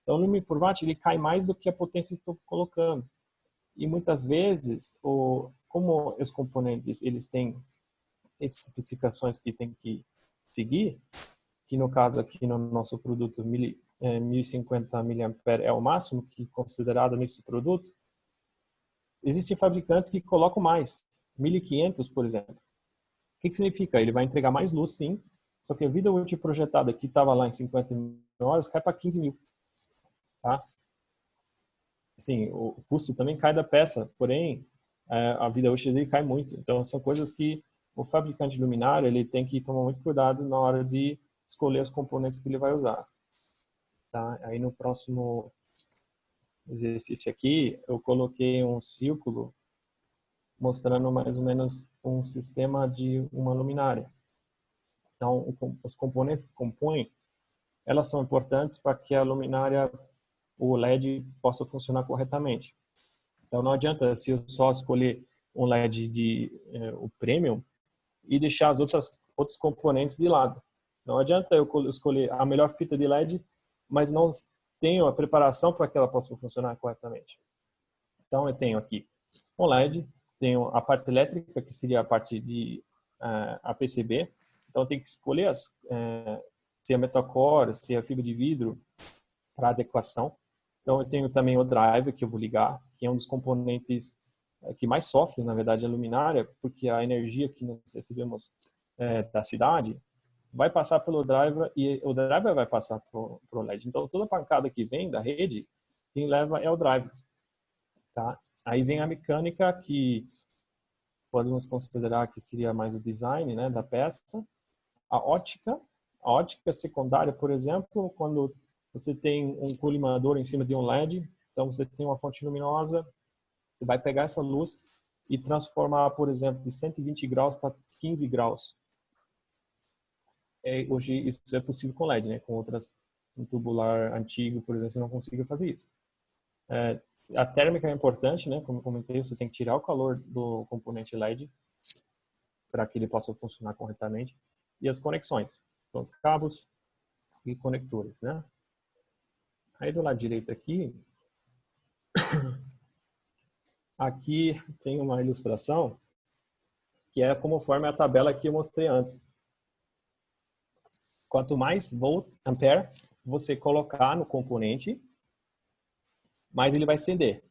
Então, o lumen por watt, ele cai mais do que a potência que estou colocando. E muitas vezes, como os componentes, eles têm especificações que tem que seguir, que no caso aqui no nosso produto 1050 mA é o máximo que é considerado nesse produto, existem fabricantes que colocam mais. 1.500, por exemplo. O que significa? Ele vai entregar mais luz, sim, só que a vida útil projetada que estava lá em 50 mil horas cai para 15 mil. Tá? Assim, o custo também cai da peça, porém, a vida útil dele cai muito. Então, são coisas que o fabricante de luminária ele tem que tomar muito cuidado na hora de escolher os componentes que ele vai usar. Tá? Aí, no próximo exercício aqui, eu coloquei um círculo mostrando mais ou menos um sistema de uma luminária. Então, os componentes que compõem, elas são importantes para que a luminária, o LED, possa funcionar corretamente. Então, não adianta se eu só escolher um LED o Premium e deixar as outros componentes de lado. Não adianta eu escolher a melhor fita de LED, mas não tenho a preparação para que ela possa funcionar corretamente. Então, eu tenho aqui um LED, tenho a parte elétrica, que seria a parte de a PCB. Então, eu tenho que escolher se é metal core, se é fibra de vidro, para adequação. Então, eu tenho também o driver, que eu vou ligar, que é um dos componentes que mais sofre, na verdade, a luminária, porque a energia que nós recebemos da cidade vai passar pelo driver e o driver vai passar para o LED. Então, toda a pancada que vem da rede, quem leva é o driver. Tá? Aí vem a mecânica, que podemos considerar que seria mais o design, né, da peça. A ótica secundária, por exemplo, quando você tem um colimador em cima de um LED, então você tem uma fonte luminosa, você vai pegar essa luz e transformar, por exemplo, de 120 graus para 15 graus. Hoje isso é possível com LED, né? Com um tubular antigo, por exemplo, você não consegue fazer isso. A térmica é importante, né? Como eu comentei, você tem que tirar o calor do componente LED para que ele possa funcionar corretamente. E as conexões, são os cabos e conectores, né? Aí do lado direito aqui tem uma ilustração que é conforme a tabela que eu mostrei antes. Quanto mais volt, ampere você colocar no componente, mais ele vai acender,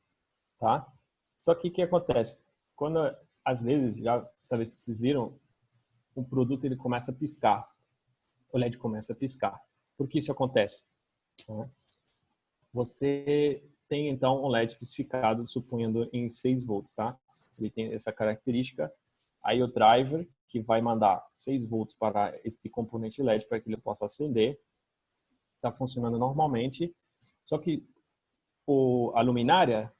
tá? Só que o que acontece? Quando, às vezes, talvez vocês viram, um produto ele começa a piscar. O LED começa a piscar. Por que isso acontece? Você tem, então, um LED especificado, suponhando em 6 volts, tá? Ele tem essa característica. Aí o driver, que vai mandar 6 volts para este componente LED para que ele possa acender, está funcionando normalmente. Só que a luminária,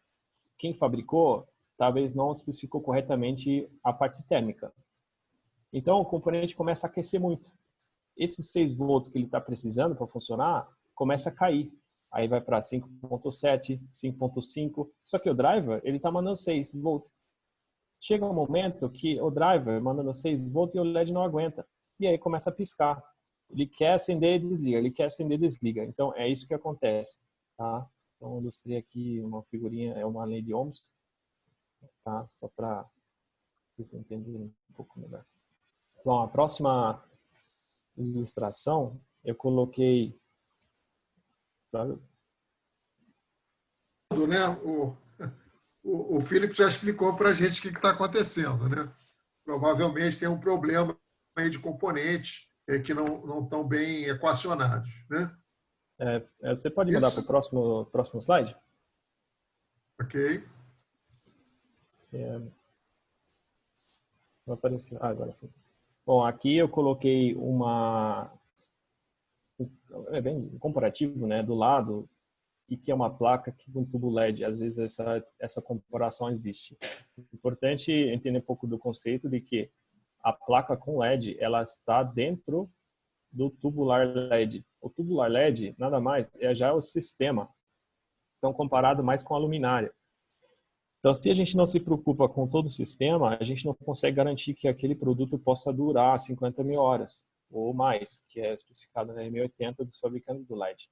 quem fabricou, talvez não especificou corretamente a parte térmica. Então, o componente começa a aquecer muito. Esses 6 volts que ele está precisando para funcionar, começa a cair. Aí vai para 5.7, 5.5. Só que o driver, ele está mandando 6 volts. Chega um momento que o driver mandando 6 volts e o LED não aguenta. E aí começa a piscar. Ele quer acender e desliga. Ele quer acender e desliga. Então, é isso que acontece. Tá? Então, eu ilustrei aqui uma figurinha, é uma lei de Ohms. Tá? Só para vocês entenderem um pouco melhor. Bom, a próxima ilustração, eu coloquei...
Né? O Philip já explicou para a gente o que está acontecendo, né? Provavelmente tem um problema aí de componentes que não estão bem equacionados, né?
Você pode mudar para o próximo slide?
Ok.
Vai aparecer. Agora sim. Bom, aqui eu coloquei é bem comparativo, né? Do lado, e que é uma placa que com tubo LED, às vezes essa comparação existe. Importante entender um pouco do conceito de que a placa com LED, ela está dentro do tubular LED. O tubular LED, nada mais, já é o sistema. Então, comparado mais com a luminária. Então, se a gente não se preocupa com todo o sistema, a gente não consegue garantir que aquele produto possa durar 50 mil horas ou mais, que é especificado na M80 dos fabricantes do LED.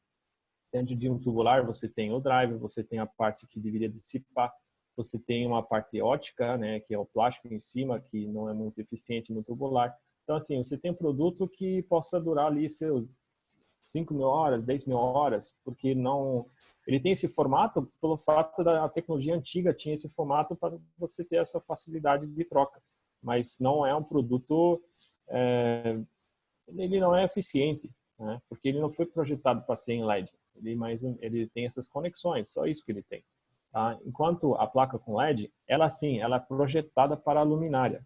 Dentro de um tubular, você tem o driver, você tem a parte que deveria dissipar, você tem uma parte ótica, né, que é o plástico em cima, que não é muito eficiente no tubular. Então, assim, você tem um produto que possa durar ali seus 5.000 horas, 10.000 horas, porque não... Ele tem esse formato pelo fato da tecnologia antiga tinha esse formato para você ter essa facilidade de troca. Mas não é um produto... ele não é eficiente, né? Porque ele não foi projetado para ser em LED. Ele tem essas conexões, só isso que ele tem. Tá? Enquanto a placa com LED, ela sim, ela é projetada para a luminária.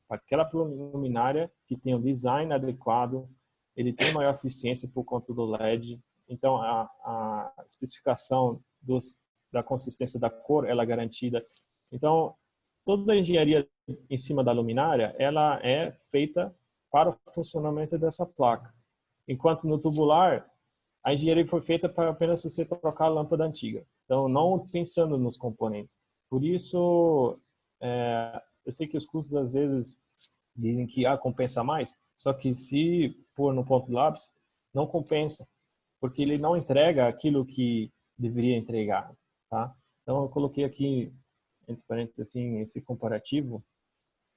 Para aquela luminária que tem o design adequado, ele tem maior eficiência por conta do LED. Então, a especificação da consistência da cor, ela é garantida. Então, toda a engenharia em cima da luminária, ela é feita para o funcionamento dessa placa. Enquanto no tubular, a engenharia foi feita para apenas você trocar a lâmpada antiga. Então, não pensando nos componentes. Por isso, eu sei que os custos, às vezes, dizem que compensa mais, só que se pôr no ponto de lápis, não compensa, porque ele não entrega aquilo que deveria entregar. Tá? Então, eu coloquei aqui, entre parênteses, assim, esse comparativo,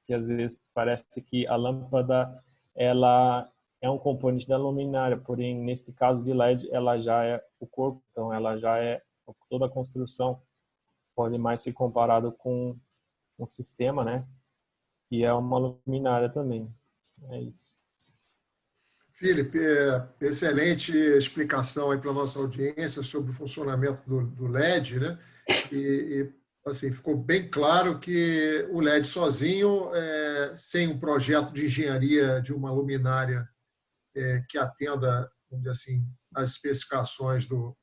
que às vezes parece que a lâmpada ela é um componente da luminária, porém, neste caso de LED, ela já é o corpo, então ela já é toda a construção, pode mais ser comparado com um sistema, né? Que é uma luminária também. É isso.
Felipe, excelente explicação aí para a nossa audiência sobre o funcionamento do LED, né? Assim, ficou bem claro que o LED sozinho, sem um projeto de engenharia de uma luminária que atenda, vamos dizer assim, às especificações do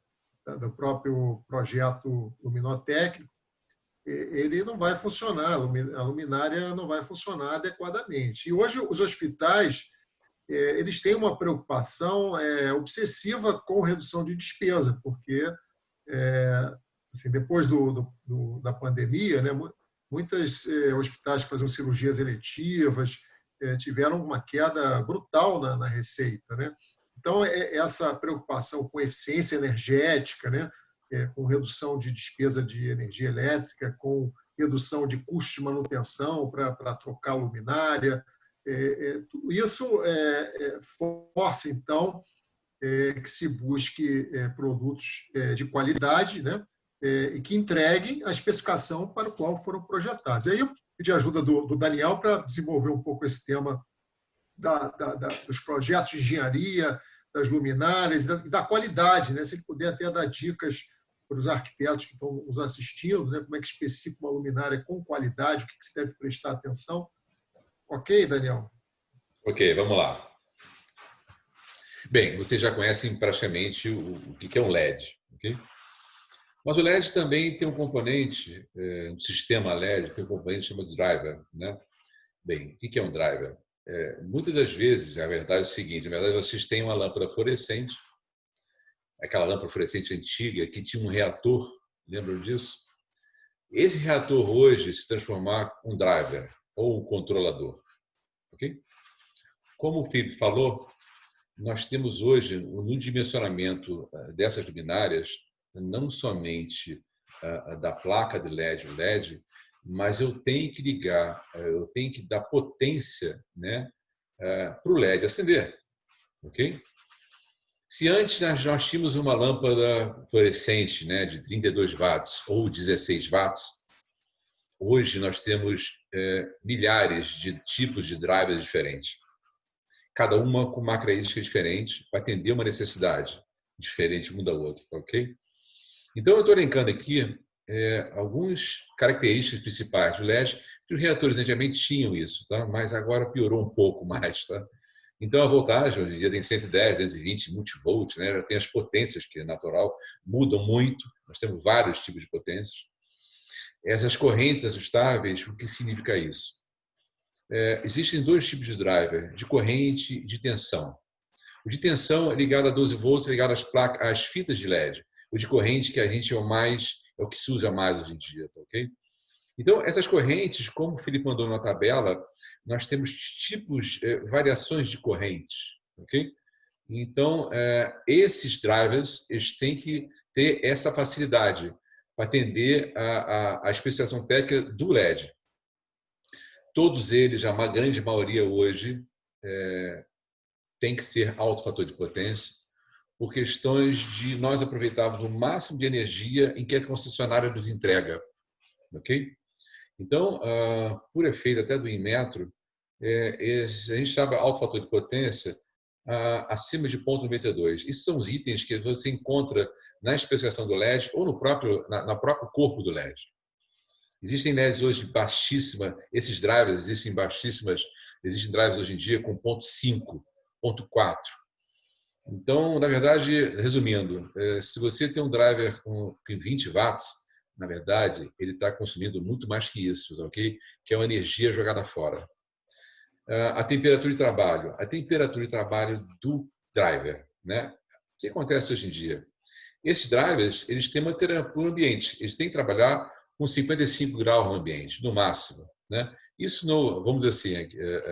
próprio projeto luminotécnico, ele não vai funcionar, a luminária não vai funcionar adequadamente. E hoje os hospitais, eles têm uma preocupação obsessiva com redução de despesa, porque assim, depois da pandemia, né, muitos hospitais que faziam cirurgias eletivas tiveram uma queda brutal na receita, né? Então, essa preocupação com eficiência energética, né, com redução de despesa de energia elétrica, com redução de custo de manutenção para trocar luminária, tudo isso força, então, que se busque produtos de qualidade, né, e que entreguem a especificação para o qual foram projetados. E aí eu pedi a ajuda do Daniel para desenvolver um pouco esse tema dos projetos de engenharia, das luminárias e da qualidade, né? Se ele puder até dar dicas para os arquitetos que estão nos assistindo, né? Como é que especifica uma luminária com qualidade, o que se deve prestar atenção. Ok, Daniel?
Ok, vamos lá. Bem, vocês já conhecem praticamente o que é um LED, ok? Mas o LED também tem um componente, no sistema LED, tem um componente chamado driver, né? Bem, o que é um driver? Muitas das vezes, a verdade é o seguinte, na verdade vocês têm uma lâmpada fluorescente, aquela lâmpada fluorescente antiga que tinha um reator, lembram disso? Esse reator hoje se transformar em um driver ou um controlador, ok? Como o Felipe falou, nós temos hoje, no dimensionamento dessas luminárias, não somente da placa de LED, o LED, mas eu tenho que ligar, eu tenho que dar potência, né, para o LED acender, ok? Se antes nós tínhamos uma lâmpada fluorescente, né, de 32 watts ou 16 watts, hoje nós temos milhares de tipos de drivers diferentes, cada uma com uma característica diferente para atender uma necessidade diferente uma da outra, ok? Então eu estou elencando aqui algumas características principais do LED, que os reatores antigamente tinham isso, tá? Mas agora piorou um pouco mais. Tá? Então a voltagem, hoje em dia tem 110, 220, multivolt, né? Já tem as potências, que é natural, mudam muito, nós temos vários tipos de potências. Essas correntes ajustáveis, o que significa isso? Existem dois tipos de driver, de corrente e de tensão. O de tensão é ligado a 12 volts, é ligado às fitas de LED. O de corrente, que a gente é o que se usa mais hoje em dia, tá, ok? Então, essas correntes, como o Felipe mandou na tabela, nós temos tipos, variações de correntes, ok? Então, esses drivers, eles têm que ter essa facilidade para atender a especificação técnica do LED. Todos eles, a grande maioria hoje, tem que ser alto fator de potência. por questões de nós aproveitarmos o máximo de energia em que a concessionária nos entrega. Ok? Então, por efeito até do Inmetro, a gente estava alto fator de potência acima de 0,92. Isso são os itens que você encontra na especificação do LED ou no próprio corpo do LED. Existem LEDs hoje de baixíssima, esses drivers existem drivers hoje em dia com 0,5, 0,4. Então, na verdade, resumindo, se você tem um driver com 20 watts, na verdade, ele está consumindo muito mais que isso, ok? Que é uma energia jogada fora. A temperatura de trabalho. A temperatura de trabalho do driver, né? O que acontece hoje em dia? Esses drivers, eles têm uma temperatura ambiente. Eles têm que trabalhar com 55 graus no ambiente, no máximo, né? Isso, vamos dizer assim,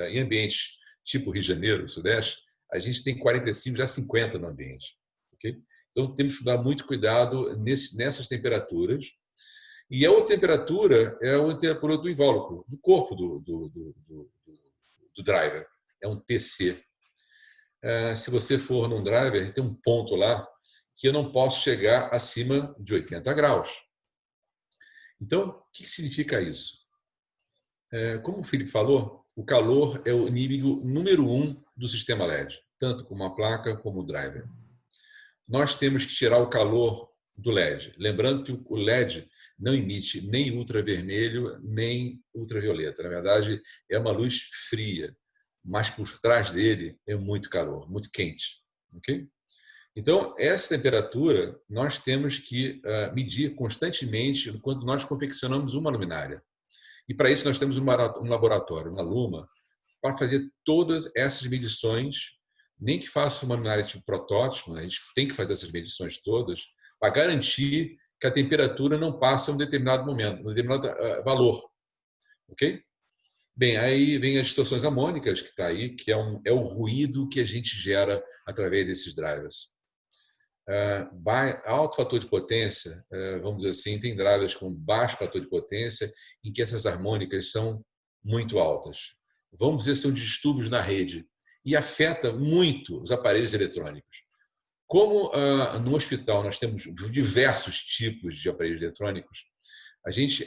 em ambientes tipo Rio de Janeiro, Sudeste, a gente tem 45, já 50 no ambiente. Okay? Então, temos que dar muito cuidado nessas temperaturas. E a outra temperatura é a temperatura do invólucro, do corpo do driver. É um TC. Se você for num driver, tem um ponto lá que eu não posso chegar acima de 80 graus. Então, o que significa isso? Como o Felipe falou, o calor é o inimigo número 1 do sistema LED, tanto como a placa como o driver. Nós temos que tirar o calor do LED. Lembrando que o LED não emite nem ultravermelho, nem ultravioleta. Na verdade, é uma luz fria, mas por trás dele é muito calor, muito quente. Okay? Então, essa temperatura nós temos que medir constantemente quando nós confeccionamos uma luminária. E para isso nós temos um laboratório, uma Luma, para fazer todas essas medições, nem que faça uma luminária tipo protótipo, a gente tem que fazer essas medições todas, para garantir que a temperatura não passa um determinado momento, um determinado valor. Ok? Bem, aí vem as distorções harmônicas, que está aí, que é o ruído que a gente gera através desses drivers. Alto fator de potência, vamos dizer assim, tem drivers com baixo fator de potência, em que essas harmônicas são muito altas. Vamos dizer, são distúrbios na rede e afeta muito os aparelhos eletrônicos. Como no hospital nós temos diversos tipos de aparelhos eletrônicos, a gente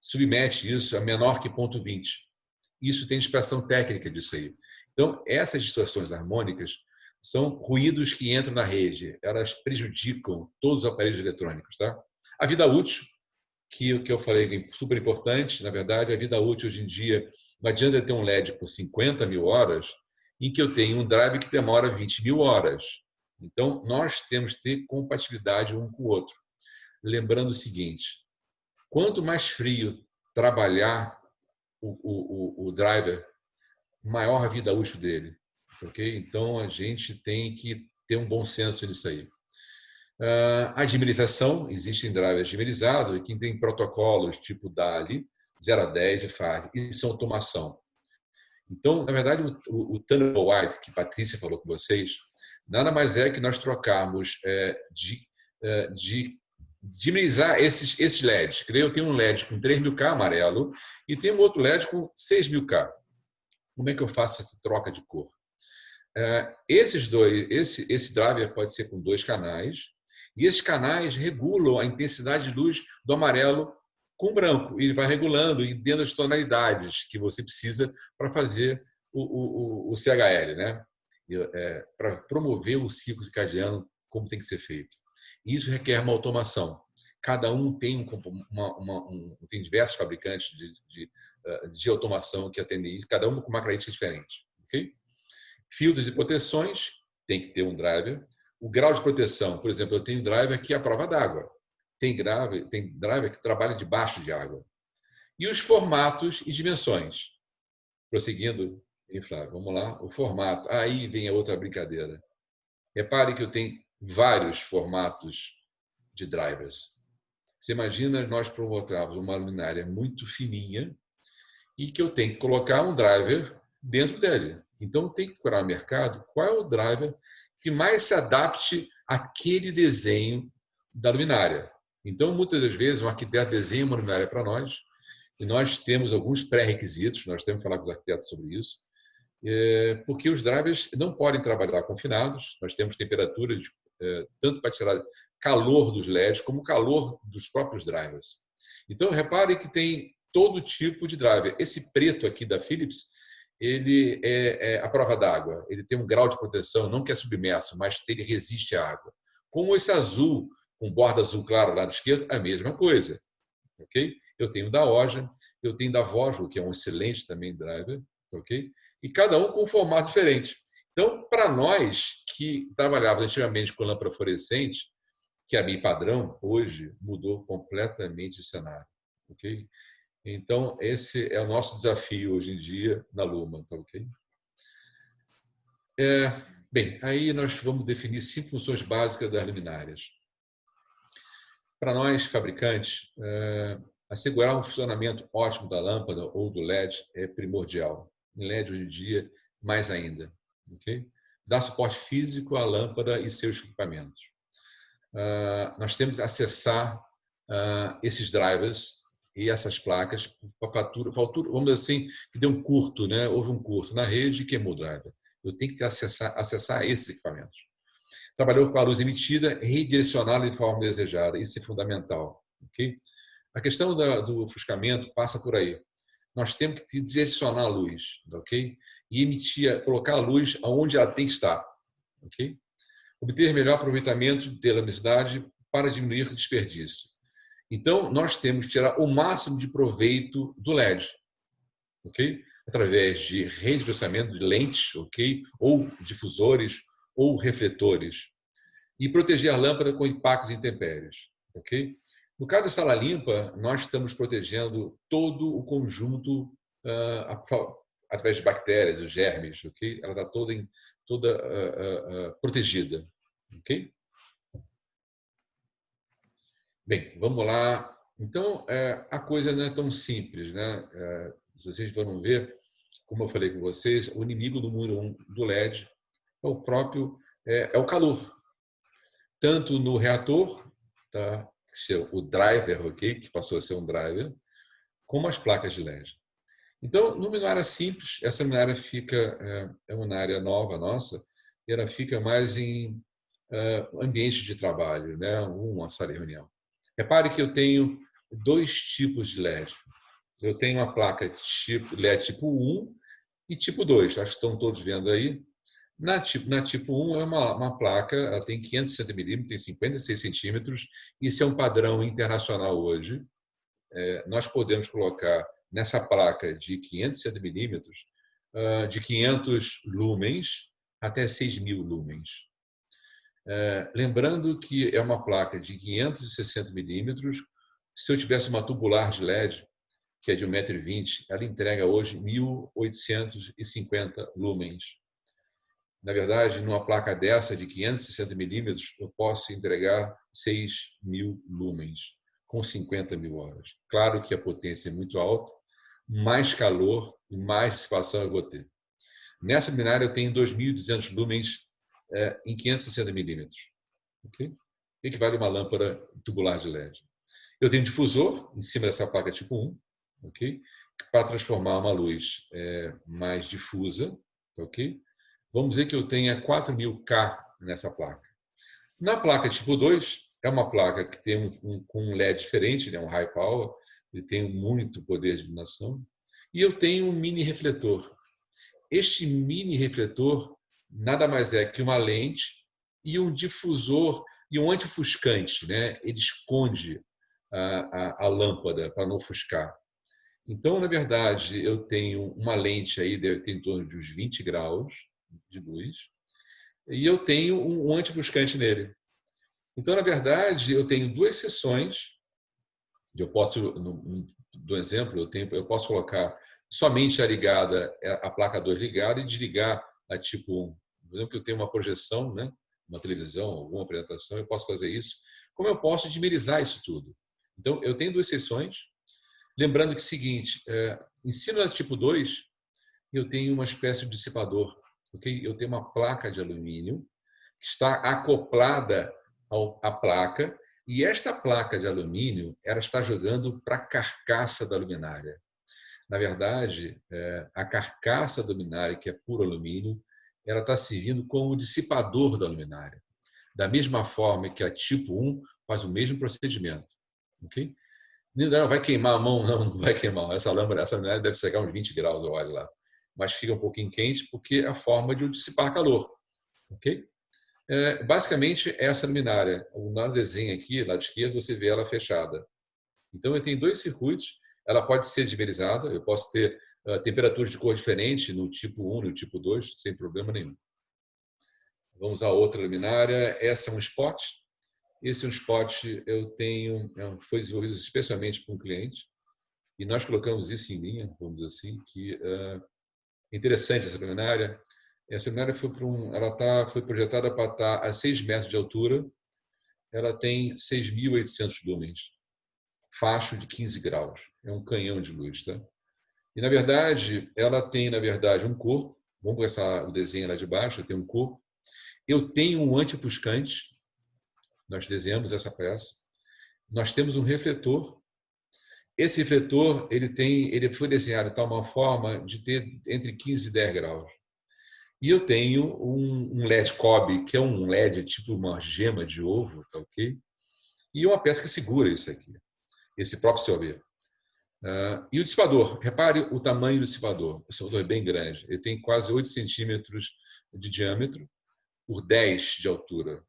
submete isso a menor que 0,20. Isso tem expressão técnica disso aí. Então, essas distorções harmônicas são ruídos que entram na rede, elas prejudicam todos os aparelhos eletrônicos. Tá? A vida útil, que eu falei é super importante, na verdade, a vida útil hoje em dia, não adianta ter um LED por 50 mil horas, em que eu tenho um drive que demora 20 mil horas. Então, nós temos que ter compatibilidade um com o outro. Lembrando o seguinte, quanto mais frio trabalhar o driver, maior a vida útil dele. Okay? Então, a gente tem que ter um bom senso nisso aí. A dimerização, existem drivers dimerizados, e quem tem protocolos tipo DALI, 0 a 10 e faz. Isso é automação. Então, na verdade, o Tunnel White, que a Patrícia falou com vocês, nada mais é que nós trocarmos de dimerizar esses LEDs. Eu tenho um LED com 3.000K amarelo e tenho um outro LED com 6.000K. Como é que eu faço essa troca de cor? Esse driver pode ser com 2 canais, e esses canais regulam a intensidade de luz do amarelo com o branco. E ele vai regulando e dentro das tonalidades que você precisa para fazer o CHL, né? Para promover o ciclo circadiano como tem que ser feito. Isso requer uma automação. Cada um tem tem diversos fabricantes de automação que atendem isso, cada um com uma característica diferente. Okay? Filtros e proteções, tem que ter um driver. O grau de proteção, por exemplo, eu tenho driver que é a prova d'água. Tem driver que trabalha debaixo de água. E os formatos e dimensões. Prosseguindo, Flávio, vamos lá. O formato. Aí vem a outra brincadeira. Repare que eu tenho vários formatos de drivers. Você imagina nós promovermos uma luminária muito fininha e que eu tenho que colocar um driver dentro dele. Então, tem que procurar no mercado qual é o driver que mais se adapte àquele desenho da luminária. Então, muitas das vezes, um arquiteto desenha uma luminária para nós e nós temos alguns pré-requisitos, nós temos que falar com os arquitetos sobre isso, porque os drivers não podem trabalhar confinados. Nós temos temperatura tanto para tirar calor dos LEDs como calor dos próprios drivers. Então, repare que tem todo tipo de driver. Esse preto aqui da Philips, ele é à prova d'água. Ele tem um grau de proteção, não que é submerso, mas ele resiste à água. Como esse azul, com borda azul claro lá do esquerdo, a mesma coisa. Okay? Eu tenho da Oja, eu tenho da Voslo, que é um excelente também driver, okay? E cada um com um formato diferente. Então, para nós que trabalhávamos antigamente com lâmpada fluorescente, que é bem padrão, hoje mudou completamente de cenário. Okay? Então, esse é o nosso desafio hoje em dia na Luma. Tá, okay? Bem, aí nós vamos definir 5 funções básicas das luminárias. Para nós, fabricantes, assegurar um funcionamento ótimo da lâmpada ou do LED é primordial. Em LED, hoje em dia, mais ainda. Okay? Dar suporte físico à lâmpada e seus equipamentos. Nós temos que acessar esses drivers e essas placas para fatura, vamos dizer assim, que deu um curto, né? Houve um curto na rede e queimou o driver. Eu tenho que acessar esses equipamentos. Trabalhou com a luz emitida, redirecioná-la de forma desejada. Isso é fundamental. Okay? A questão do ofuscamento passa por aí. Nós temos que direcionar a luz, okay? E emitir, colocar a luz aonde ela tem que estar. Okay? Obter melhor aproveitamento da luminosidade para diminuir o desperdício. Então, nós temos que tirar o máximo de proveito do LED, okay? Através de redirecionamento de lentes, okay? Ou difusores, ou refletores. E proteger a lâmpada com impactos e intempéries. Okay? No caso da sala limpa, nós estamos protegendo todo o conjunto através de bactérias, os germes. Okay? Ela está toda protegida. Okay? Bem, vamos lá. Então, a coisa não é tão simples, né? Se vocês vão ver, como eu falei com vocês, o inimigo do número 1 do LED é o próprio o calor. Tanto no reator, tá? O driver, okay? Que passou a ser um driver, como as placas de LED. Então, luminária simples, essa luminária fica, é uma luminária nova nossa, e ela fica mais em ambiente de trabalho, né? Uma sala de reunião. Repare que eu tenho 2 tipos de LED. Eu tenho uma placa tipo LED tipo 1 e tipo 2, acho que estão todos vendo aí. Na tipo 1 é uma placa, ela tem 560 milímetros, tem 56 centímetros. Isso é um padrão internacional hoje. Nós podemos colocar nessa placa de 560 milímetros, de 500 lumens até 6.000 lumens. Lembrando que é uma placa de 560 milímetros. Se eu tivesse uma tubular de LED, que é de 1,20 m, ela entrega hoje 1.850 lumens. Na verdade, numa placa dessa de 560 milímetros, eu posso entregar 6.000 lumens, com 50.000 horas. Claro que a potência é muito alta, mais calor e mais dissipação eu vou ter. Nessa luminária eu tenho 2.200 lumens em 560 milímetros. Okay? Equivale a uma lâmpada tubular de LED. Eu tenho um difusor em cima dessa placa tipo 1, okay? Para transformar uma luz mais difusa. Okay? Vamos dizer que eu tenha 4.000 K nessa placa. Na placa tipo 2, é uma placa que tem um LED diferente, né? Um high power, ele tem muito poder de iluminação. E eu tenho um mini refletor. Este mini refletor nada mais é que uma lente e um difusor e um anti-ofuscante, né? Ele esconde a lâmpada para não ofuscar. Então, na verdade, eu tenho uma lente aí, deve ter em torno de uns 20 graus de luz, e eu tenho um anti-ofuscante nele. Então, na verdade, eu tenho 2 seções. Eu posso, do exemplo, eu posso colocar somente a placa 2 ligada e desligar a tipo 1. Por exemplo, que eu tenho uma projeção, né? Uma televisão, alguma apresentação, eu posso fazer isso. Como eu posso dimerizar isso tudo? Então, eu tenho 2 seções. Lembrando que é o seguinte, em cima da tipo 2, eu tenho uma espécie de dissipador. Okay? Eu tenho uma placa de alumínio que está acoplada à placa, e esta placa de alumínio ela está jogando para a carcaça da luminária. Na verdade, a carcaça da luminária, que é puro alumínio, ela está servindo como dissipador da luminária. Da mesma forma que a tipo 1 faz o mesmo procedimento. Okay? Não vai queimar a mão, não vai queimar. Essa luminária deve chegar a uns 20 graus, eu olho lá. Mas fica um pouquinho quente porque é a forma de dissipar calor. Okay? Basicamente, essa luminária, no desenho aqui, lado esquerdo, você vê ela fechada. Então, eu tenho 2 circuitos. Ela pode ser dimerizada, eu posso ter temperaturas de cor diferente no tipo 1 e no tipo 2, sem problema nenhum. Vamos a outra luminária. Essa é um spot. Esse é um spot foi desenvolvido especialmente para um cliente. E nós colocamos isso em linha, vamos dizer assim, que é interessante essa luminária. Essa luminária foi projetada para estar a 6 metros de altura. Ela tem 6.800 lumens. Facho de 15 graus. É um canhão de luz, tá? E, na verdade, ela tem, um corpo. Vamos começar o desenho lá de baixo. Tem um corpo. Eu tenho um antipuscante. Nós desenhamos essa peça. Nós temos um refletor. Esse refletor ele foi desenhado de tal forma de ter entre 15 e 10 graus. E eu tenho um LED Cobe, que é um LED tipo uma gema de ovo, tá ok? E uma peça que segura isso aqui, esse próprio COB. E o dissipador, repare o tamanho do dissipador. O dissipador é bem grande, ele tem quase 8 centímetros de diâmetro por 10 de altura.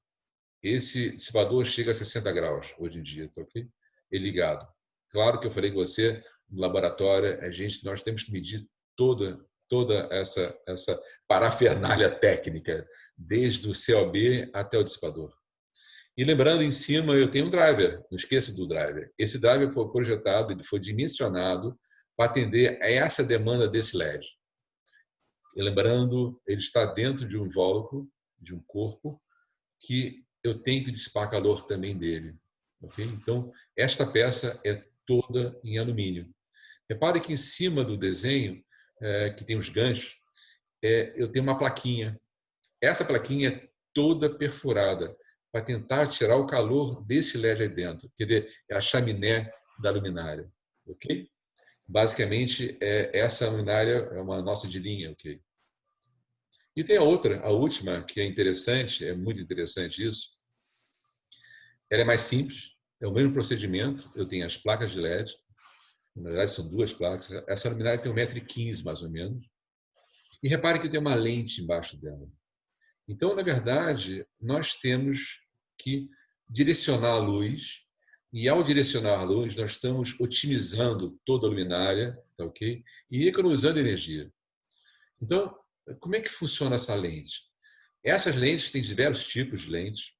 Esse dissipador chega a 60 graus hoje em dia, tá ok? Ele ligado. Claro que eu falei com você, no laboratório, nós temos que medir toda essa parafernália técnica, desde o COB até o dissipador. E lembrando, em cima eu tenho um driver, não esqueça do driver. Esse driver foi projetado, ele foi dimensionado para atender a essa demanda desse LED. E lembrando, ele está dentro de um invólucro, de um corpo, que eu tenho que dissipar calor também dele. Okay? Então, esta peça é toda em alumínio. Repare que em cima do desenho, que tem os ganchos, eu tenho uma plaquinha. Essa plaquinha é toda perfurada para tentar tirar o calor desse LED aí dentro. Quer dizer, é a chaminé da luminária. Ok? Basicamente, essa luminária é uma nossa de linha. Okay? E tem a outra, a última, que é interessante, é muito interessante isso. Ela é mais simples, é o mesmo procedimento. Eu tenho as placas de LED, na verdade são 2 placas. Essa luminária tem 1,15 m, mais ou menos. E repare que tem uma lente embaixo dela. Então, na verdade, nós temos que direcionar a luz, e ao direcionar a luz, nós estamos otimizando toda a luminária, tá ok? E economizando energia. Então, como é que funciona essa lente? Essas lentes têm diversos tipos de lentes.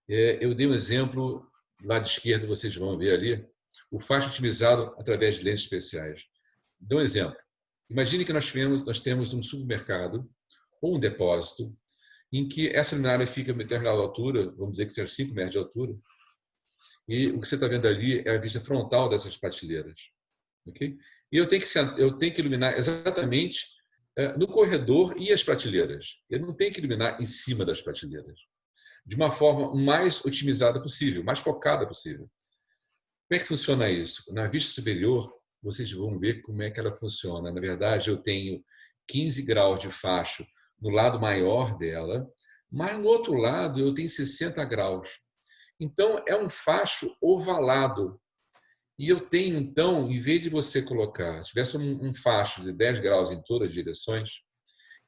Eu dei um exemplo, lado esquerdo vocês vão ver ali, o facho otimizado através de lentes especiais. Dou um exemplo. Imagine que nós temos um supermercado ou um depósito em que essa luminária fica a uma determinada altura, vamos dizer que seja 5 metros de altura, e o que você está vendo ali é a vista frontal dessas prateleiras. Okay? E eu tenho que iluminar exatamente no corredor e as prateleiras. Eu não tenho que iluminar em cima das prateleiras. De uma forma mais otimizada possível, mais focada possível. Como é que funciona isso? Na vista superior, vocês vão ver como é que ela funciona. Na verdade, eu tenho 15 graus de facho no lado maior dela, mas no outro lado eu tenho 60 graus. Então, é um facho ovalado. E eu tenho, então, em vez de você colocar, se tivesse um facho de 10 graus em todas as direções,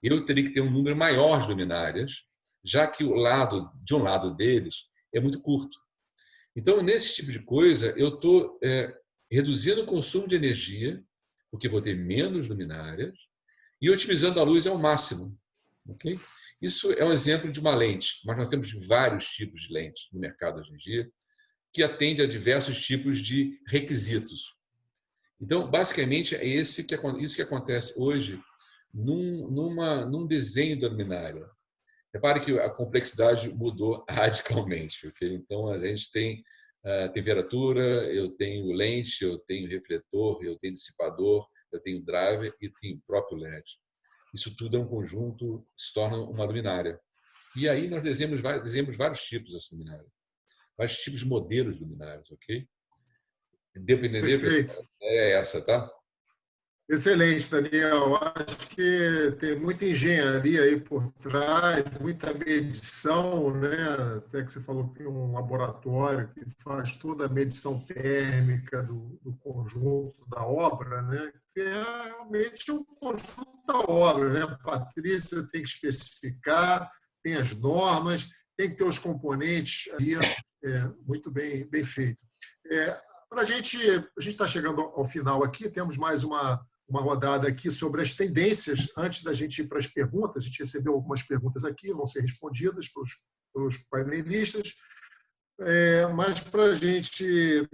eu teria que ter um número maior de luminárias, já que de um lado deles é muito curto. Então, nesse tipo de coisa, eu estou reduzindo o consumo de energia, porque vou ter menos luminárias, e otimizando a luz ao máximo. Okay? Isso é um exemplo de uma lente, mas nós temos vários tipos de lentes no mercado hoje em dia, que atende a diversos tipos de requisitos. Então, basicamente, é isso que acontece hoje num desenho da luminária. Repare que a complexidade mudou radicalmente. Okay? Então, a gente tem temperatura, eu tenho lente, eu tenho refletor, eu tenho dissipador, eu tenho driver e tenho o próprio LED. Isso tudo é um conjunto, se torna uma luminária. E aí nós desenhamos vários tipos dessa luminária. Vários tipos de modelos de luminárias, ok? Deu para entender?
Perfeito.
É essa, tá?
Excelente, Daniel. Acho que tem muita engenharia aí por trás, muita medição, né? Até que você falou que tem um laboratório que faz toda a medição térmica do conjunto da obra, né? Que é realmente um conjunto da obra, né? A Patrícia tem que especificar, tem as normas, tem que ter os componentes ali, muito bem feito. A gente está chegando ao final aqui, temos mais uma rodada aqui sobre as tendências. Antes da gente ir para as perguntas, a gente recebeu algumas perguntas aqui, vão ser respondidas pelos painelistas, mas para a gente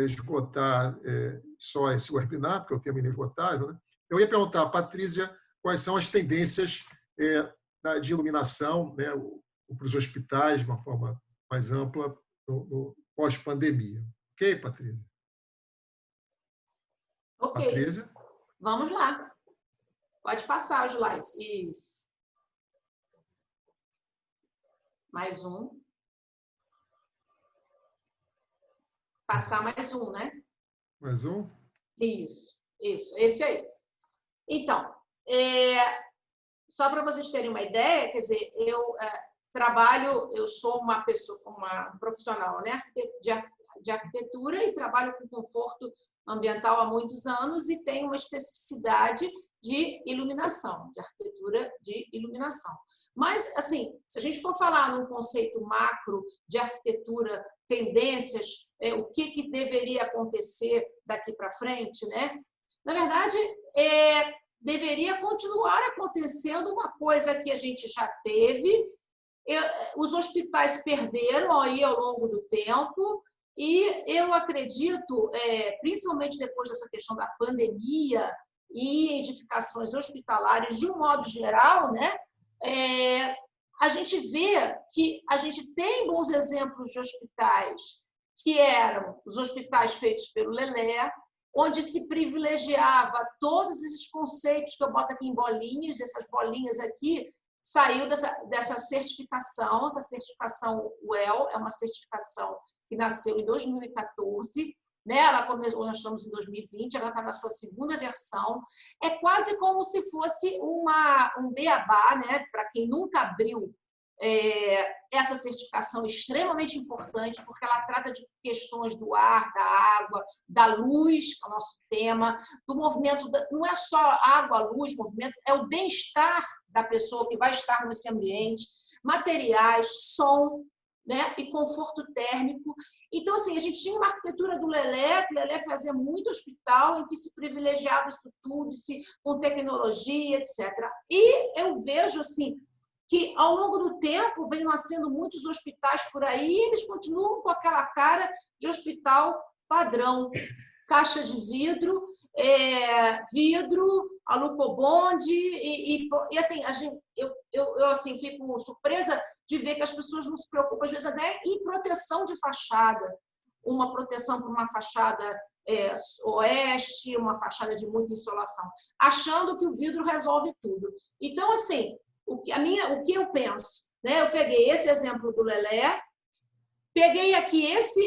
esgotar só esse webinar, porque o tema é inesgotável, né? Eu ia perguntar à Patrícia quais são as tendências de iluminação, né, para os hospitais, de uma forma mais ampla, no pós-pandemia. Ok, Patrícia?
Ok.
Patrícia?
Vamos lá. Pode passar os slides. Isso. Mais um. Passar mais um, né?
Mais um?
Isso. Esse aí. Então, só para vocês terem uma ideia, quer dizer, eu sou uma pessoa, um profissional, né, de arquitetura e trabalho com conforto ambiental há muitos anos e tenho uma especificidade de iluminação, de arquitetura de iluminação. Mas, assim, se a gente for falar num conceito macro de arquitetura, tendências, o que deveria acontecer daqui para frente, né? Na verdade, deveria continuar acontecendo uma coisa que a gente já teve. Os hospitais perderam aí ao longo do tempo e eu acredito, principalmente depois dessa questão da pandemia e edificações hospitalares de um modo geral, né, a gente vê que a gente tem bons exemplos de hospitais que eram os hospitais feitos pelo Lelé, onde se privilegiava todos esses conceitos que eu boto aqui em bolinhas, essas bolinhas aqui, saiu dessa certificação. Essa certificação WELL é uma certificação que nasceu em 2014, né? Ela começou, nós estamos em 2020, ela está na sua segunda versão. É quase como se fosse um beabá, né? Para quem nunca abriu essa certificação é extremamente importante, porque ela trata de questões do ar, da água, da luz, que é o nosso tema, do movimento, não é só água, luz, movimento, é o bem-estar da pessoa que vai estar nesse ambiente, materiais, som, né, e conforto térmico. Então, assim, a gente tinha uma arquitetura do Lelé, que o Lelé fazia muito hospital, em que se privilegiava isso tudo, com tecnologia, etc. E eu vejo, assim, que ao longo do tempo vem nascendo muitos hospitais por aí e eles continuam com aquela cara de hospital padrão. Caixa de vidro, alucobonde e assim, eu assim, fico surpresa de ver que as pessoas não se preocupam, às vezes, até em proteção de fachada. Uma proteção para uma fachada oeste, uma fachada de muita insolação, achando que o vidro resolve tudo. Então, assim, o que eu penso, né? Eu peguei esse exemplo do Lelé, peguei aqui esse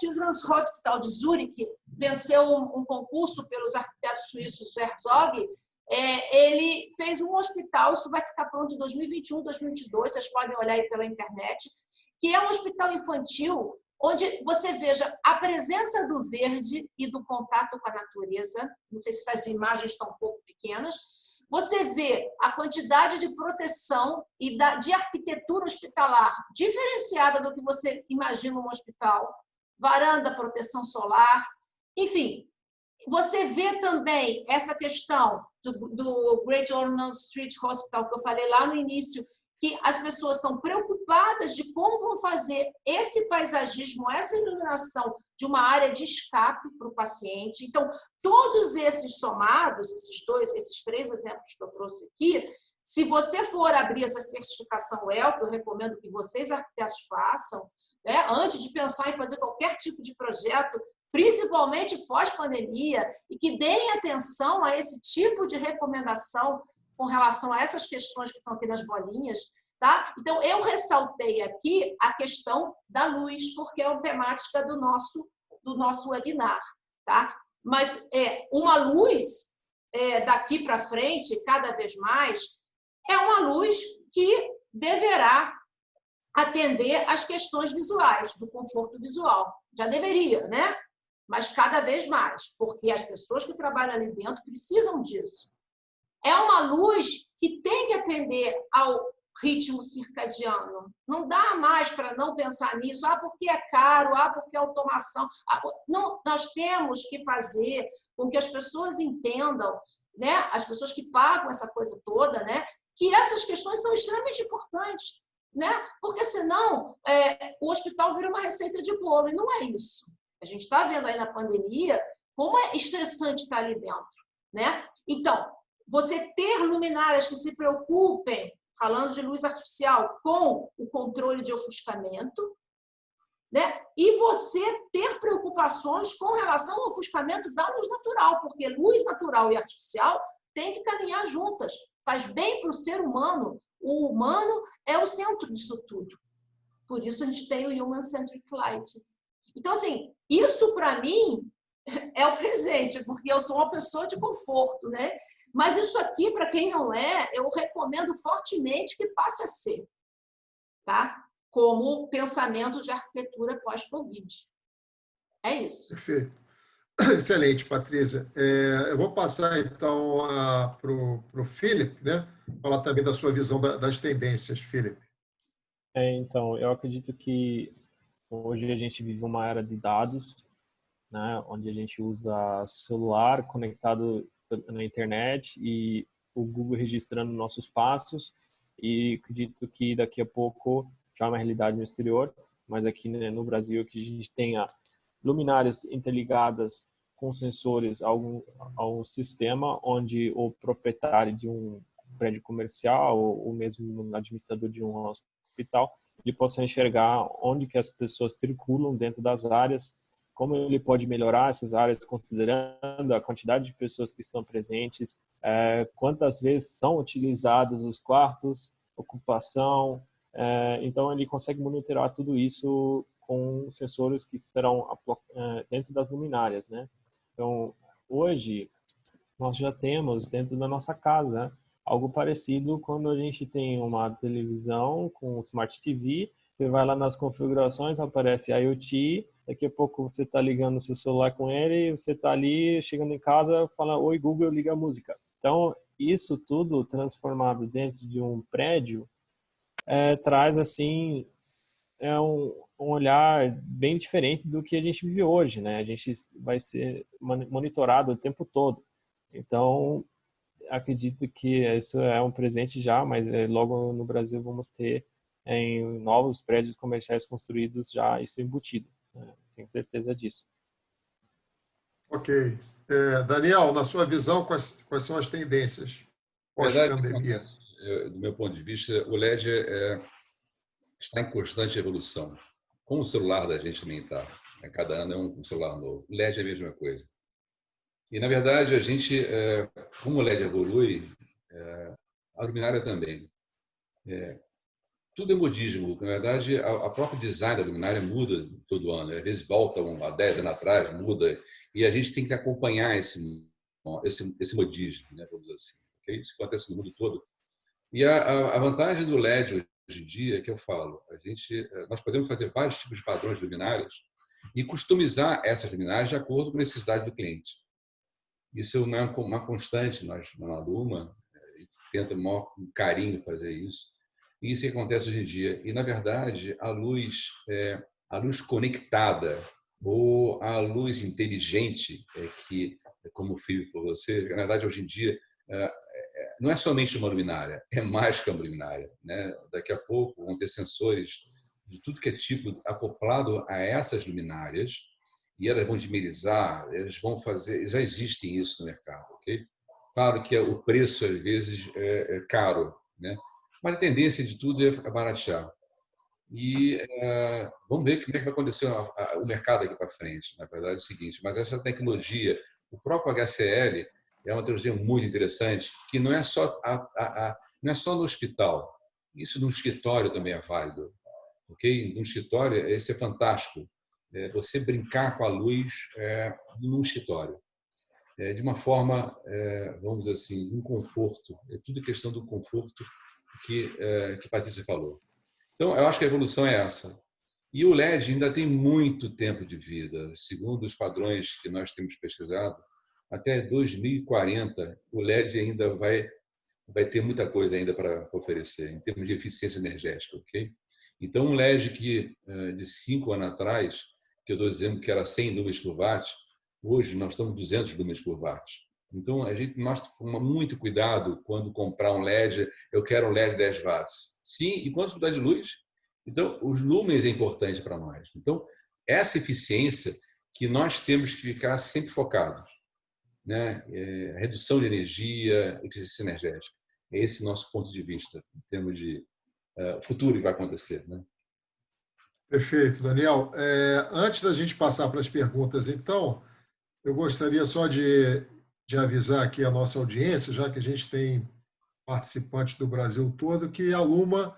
Children's Hospital de Zurique, venceu um concurso pelos arquitetos suíços Herzog. Ele fez um hospital, isso vai ficar pronto em 2021, 2022, vocês podem olhar aí pela internet, que é um hospital infantil onde você veja a presença do verde e do contato com a natureza. Não sei se essas imagens estão um pouco pequenas. Você vê a quantidade de proteção e de arquitetura hospitalar diferenciada do que você imagina um hospital, varanda, proteção solar, enfim. Você vê também essa questão do Great Ormond Street Hospital, que eu falei lá no início, que as pessoas estão preocupadas de como vão fazer esse paisagismo, essa iluminação de uma área de escape para o paciente. Então, todos esses somados, esses três exemplos que eu trouxe aqui, se você for abrir essa certificação WELL, que eu recomendo que vocês, arquitetos, façam, né, antes de pensar em fazer qualquer tipo de projeto, principalmente pós-pandemia, e que deem atenção a esse tipo de recomendação com relação a essas questões que estão aqui nas bolinhas, tá? Então, eu ressaltei aqui a questão da luz, porque é uma temática do nosso webinar, tá? Mas uma luz, daqui para frente, cada vez mais, é uma luz que deverá atender às questões visuais, do conforto visual. Já deveria, né? Mas cada vez mais, porque as pessoas que trabalham ali dentro precisam disso. É uma luz que tem que atender ao ritmo circadiano. Não dá mais para não pensar nisso, porque é caro, porque é automação. Não, nós temos que fazer com que as pessoas entendam, né? As pessoas que pagam essa coisa toda, né? Que essas questões são extremamente importantes, né? Porque senão o hospital vira uma receita de bolo, e não é isso. A gente está vendo aí na pandemia como é estressante estar ali dentro, né? Então, você ter luminárias que se preocupem, falando de luz artificial, com o controle de ofuscamento, né? E você ter preocupações com relação ao ofuscamento da luz natural, porque luz natural e artificial têm que caminhar juntas. Faz bem para o ser humano. O humano é o centro disso tudo. Por isso a gente tem o Human Centric Light. Então, assim, isso para mim é o presente, porque eu sou uma pessoa de conforto, né? Mas isso aqui, para quem não eu recomendo fortemente que passe a ser, tá? Como pensamento de arquitetura pós-Covid. É isso.
Perfeito. Excelente, Patrícia. Eu vou passar, então, para o Felipe, né? Falar também da sua visão das tendências, Felipe.
Então, eu acredito que hoje a gente vive uma era de dados, né? Onde a gente usa celular conectado na internet e o Google registrando nossos passos, e acredito que daqui a pouco já é uma realidade no exterior, mas aqui, né, no Brasil, que a gente tenha luminárias interligadas com sensores a um sistema onde o proprietário de um prédio comercial ou mesmo um administrador de um hospital, ele possa enxergar onde que as pessoas circulam dentro das áreas, como ele pode melhorar essas áreas considerando a quantidade de pessoas que estão presentes, quantas vezes são utilizados os quartos, ocupação. Então, ele consegue monitorar tudo isso com sensores que serão dentro das luminárias, né? Então, hoje, nós já temos dentro da nossa casa algo parecido quando a gente tem uma televisão com Smart TV. Você vai lá nas configurações, aparece IoT, daqui a pouco você está ligando o seu celular com ele, você está ali, chegando em casa, fala, oi Google, liga a música. Então, isso tudo transformado dentro de um prédio, traz assim, um olhar bem diferente do que a gente vive hoje, né? A gente vai ser monitorado o tempo todo. Então, acredito que isso é um presente já, mas logo no Brasil vamos ter em novos prédios comerciais construídos já isso embutido. Tenho certeza disso.
Ok. Daniel, na sua visão, quais são as tendências pós-pandemia?
Do meu ponto de vista, o LED está em constante evolução. Como o celular da gente também está. Cada ano é um celular novo. O LED é a mesma coisa. E, na verdade, a gente, como o LED evolui, a luminária também. Tudo é modismo. Na verdade, a própria design da luminária muda todo ano. Às vezes volta há 10 anos atrás, muda. E a gente tem que acompanhar esse modismo, né, vamos dizer assim. Okay? Isso acontece no mundo todo. E a vantagem do LED hoje em dia é que eu falo, nós podemos fazer vários tipos de padrões de luminárias e customizar essas luminárias de acordo com a necessidade do cliente. Isso é uma constante, nós na Luma tenta com maior carinho fazer isso. E isso que acontece hoje em dia. E, na verdade, a luz conectada ou a luz inteligente, que, como o Filipe falou você, na verdade, hoje em dia, não é somente uma luminária, é mais que uma luminária, né? Daqui a pouco vão ter sensores de tudo que é tipo acoplado a essas luminárias e elas vão dimerizar, eles vão fazer, já existem isso no mercado, ok? Claro que o preço às vezes é caro, né? Mas a tendência de tudo é baratear. E vamos ver como é que vai acontecer o mercado aqui para frente. Na verdade é o seguinte, mas essa tecnologia, o próprio HCL é uma tecnologia muito interessante, que não é só não é só no hospital. Isso no escritório também é válido, ok? No escritório isso é fantástico. Você brincar com a luz no escritório. de uma forma, vamos dizer assim, um conforto. É tudo questão do conforto que Patrícia falou. Então, eu acho que a evolução é essa. E o LED ainda tem muito tempo de vida. Segundo os padrões que nós temos pesquisado, até 2040, o LED ainda vai ter muita coisa ainda para oferecer, em termos de eficiência energética, ok? Então, um LED que, de 5 anos atrás, que eu estou dizendo que era 100 lúmenes por watt, hoje nós estamos 200 lúmenes por watt. Então, nós tomamos muito cuidado quando comprar um LED, eu quero um LED 10 watts. Sim, e quantidade de luz? Então, os lúmenes é importante para nós. Então, essa eficiência que nós temos que ficar sempre focados, né? Redução de energia, eficiência energética. É esse nosso ponto de vista, em termos de futuro que vai acontecer, né?
Perfeito, Daniel. Antes da gente passar para as perguntas, então, eu gostaria só de avisar aqui a nossa audiência, já que a gente tem participantes do Brasil todo, que a Luma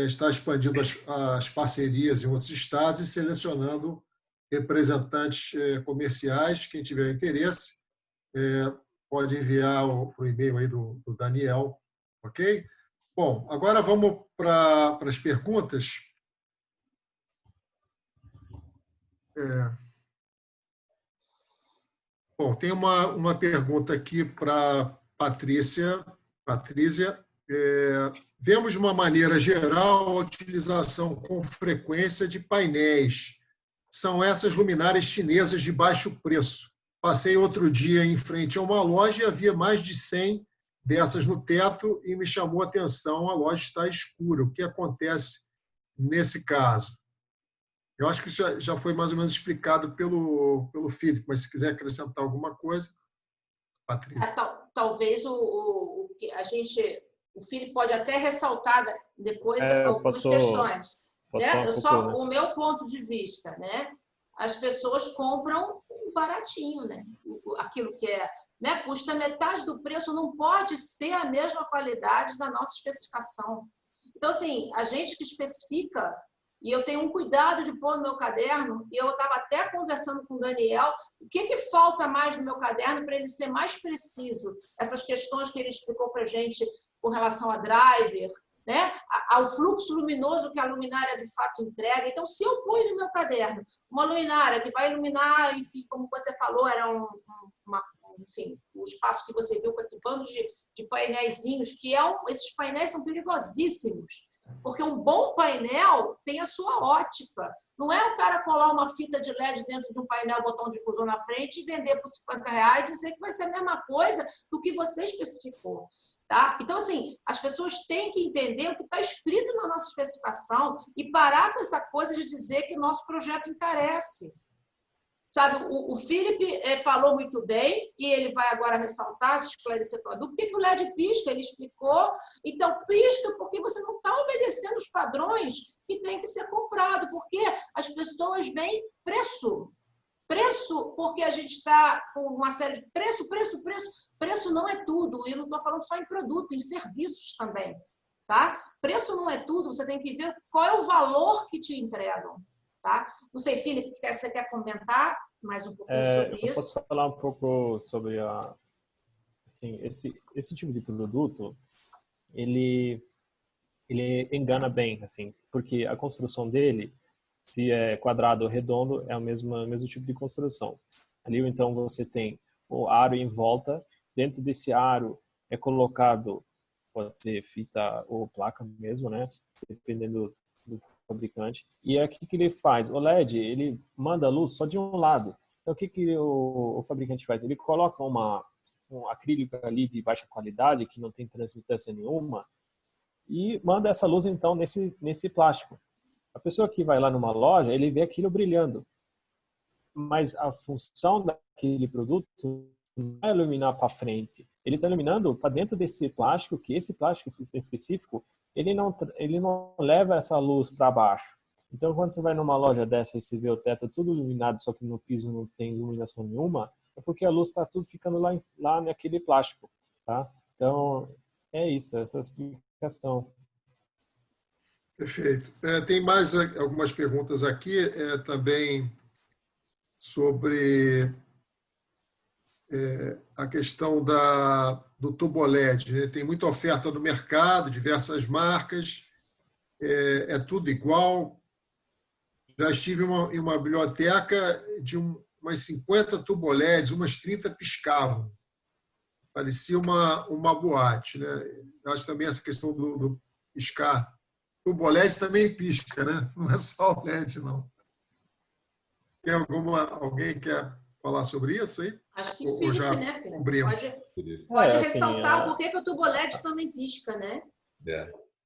está expandindo as parcerias em outros estados e selecionando representantes comerciais. Quem tiver interesse, pode enviar o e-mail aí do Daniel, ok? Bom, agora vamos para as perguntas. Bom, tem uma pergunta aqui para Patrícia. Patrícia, vemos de uma maneira geral a utilização com frequência de painéis. São essas luminárias chinesas de baixo preço. Passei outro dia em frente a uma loja e havia mais de 100 dessas no teto e me chamou a atenção, a loja está escura. O que acontece nesse caso? Eu acho que isso já foi mais ou menos explicado pelo Filipe, mas se quiser acrescentar alguma coisa, Patrícia.
Talvez o Filipe pode até ressaltar depois algumas questões. Né? O meu ponto de vista, né? As pessoas compram baratinho, né? Aquilo que né? Custa metade do preço, não pode ter a mesma qualidade da nossa especificação. Então, assim, a gente que especifica, e eu tenho um cuidado de pôr no meu caderno, e eu estava até conversando com o Daniel, o que falta mais no meu caderno para ele ser mais preciso? Essas questões que ele explicou para a gente com relação a driver, né? Ao fluxo luminoso que a luminária de fato entrega. Então, se eu ponho no meu caderno uma luminária que vai iluminar, enfim, como você falou, era enfim, o espaço que você viu com esse bando de painéisinhos, esses painéis são perigosíssimos. Porque um bom painel tem a sua ótica. Não é o cara colar uma fita de LED dentro de um painel, botar um difusor na frente e vender por R$50 e dizer que vai ser a mesma coisa do que você especificou. Tá? Então, assim, as pessoas têm que entender o que está escrito na nossa especificação e parar com essa coisa de dizer que o nosso projeto encarece. Sabe, o Filipe falou muito bem e ele vai agora ressaltar, esclarecer para a dúvida, por que o LED pisca, ele explicou. Então, pisca porque você não está obedecendo os padrões que tem que ser comprado, porque as pessoas veem preço. Preço, porque a gente está com uma série de preço. Preço não é tudo, e eu não estou falando só em produto, em serviços também. Tá? Preço não é tudo, você tem que ver qual é o valor que te entregam. Tá? Não sei, Filipe, você quer comentar mais um pouquinho sobre isso?
Eu posso falar um pouco sobre assim, esse tipo de produto, ele engana bem, assim, porque a construção dele, se é quadrado ou redondo, é o mesmo tipo de construção. Ali, então, você tem o aro em volta, dentro desse aro é colocado, pode ser fita ou placa mesmo, né? Dependendo do fabricante. E é o que ele faz? O LED, ele manda a luz só de um lado. Então, o que o fabricante faz? Ele coloca um acrílico ali de baixa qualidade, que não tem transmitância nenhuma, e manda essa luz, então, nesse plástico. A pessoa que vai lá numa loja, ele vê aquilo brilhando. Mas a função daquele produto não é iluminar para frente. Ele está iluminando para dentro desse plástico, que esse plástico específico, ele não leva essa luz para baixo. Então, quando você vai numa loja dessa e você vê o teto tudo iluminado, só que no piso não tem iluminação nenhuma, é porque a luz está tudo ficando lá naquele plástico. Tá? Então, é isso, essa explicação.
Perfeito. Tem mais algumas perguntas aqui, também sobre a questão do tubo LED, né? Tem muita oferta no mercado, diversas marcas, é tudo igual. Já estive em uma biblioteca de umas 50 tubo LEDs, umas 30 piscavam. Parecia uma boate, né? Eu acho também essa questão do piscar. Tubo LED também pisca, né? Não é só o LED, não. Tem alguém quer falar sobre isso aí?
Acho que
Ou
Felipe,
já
né, Felipe?
cobrimos?
Pode
assim,
ressaltar por que o tubo LED também pisca, né?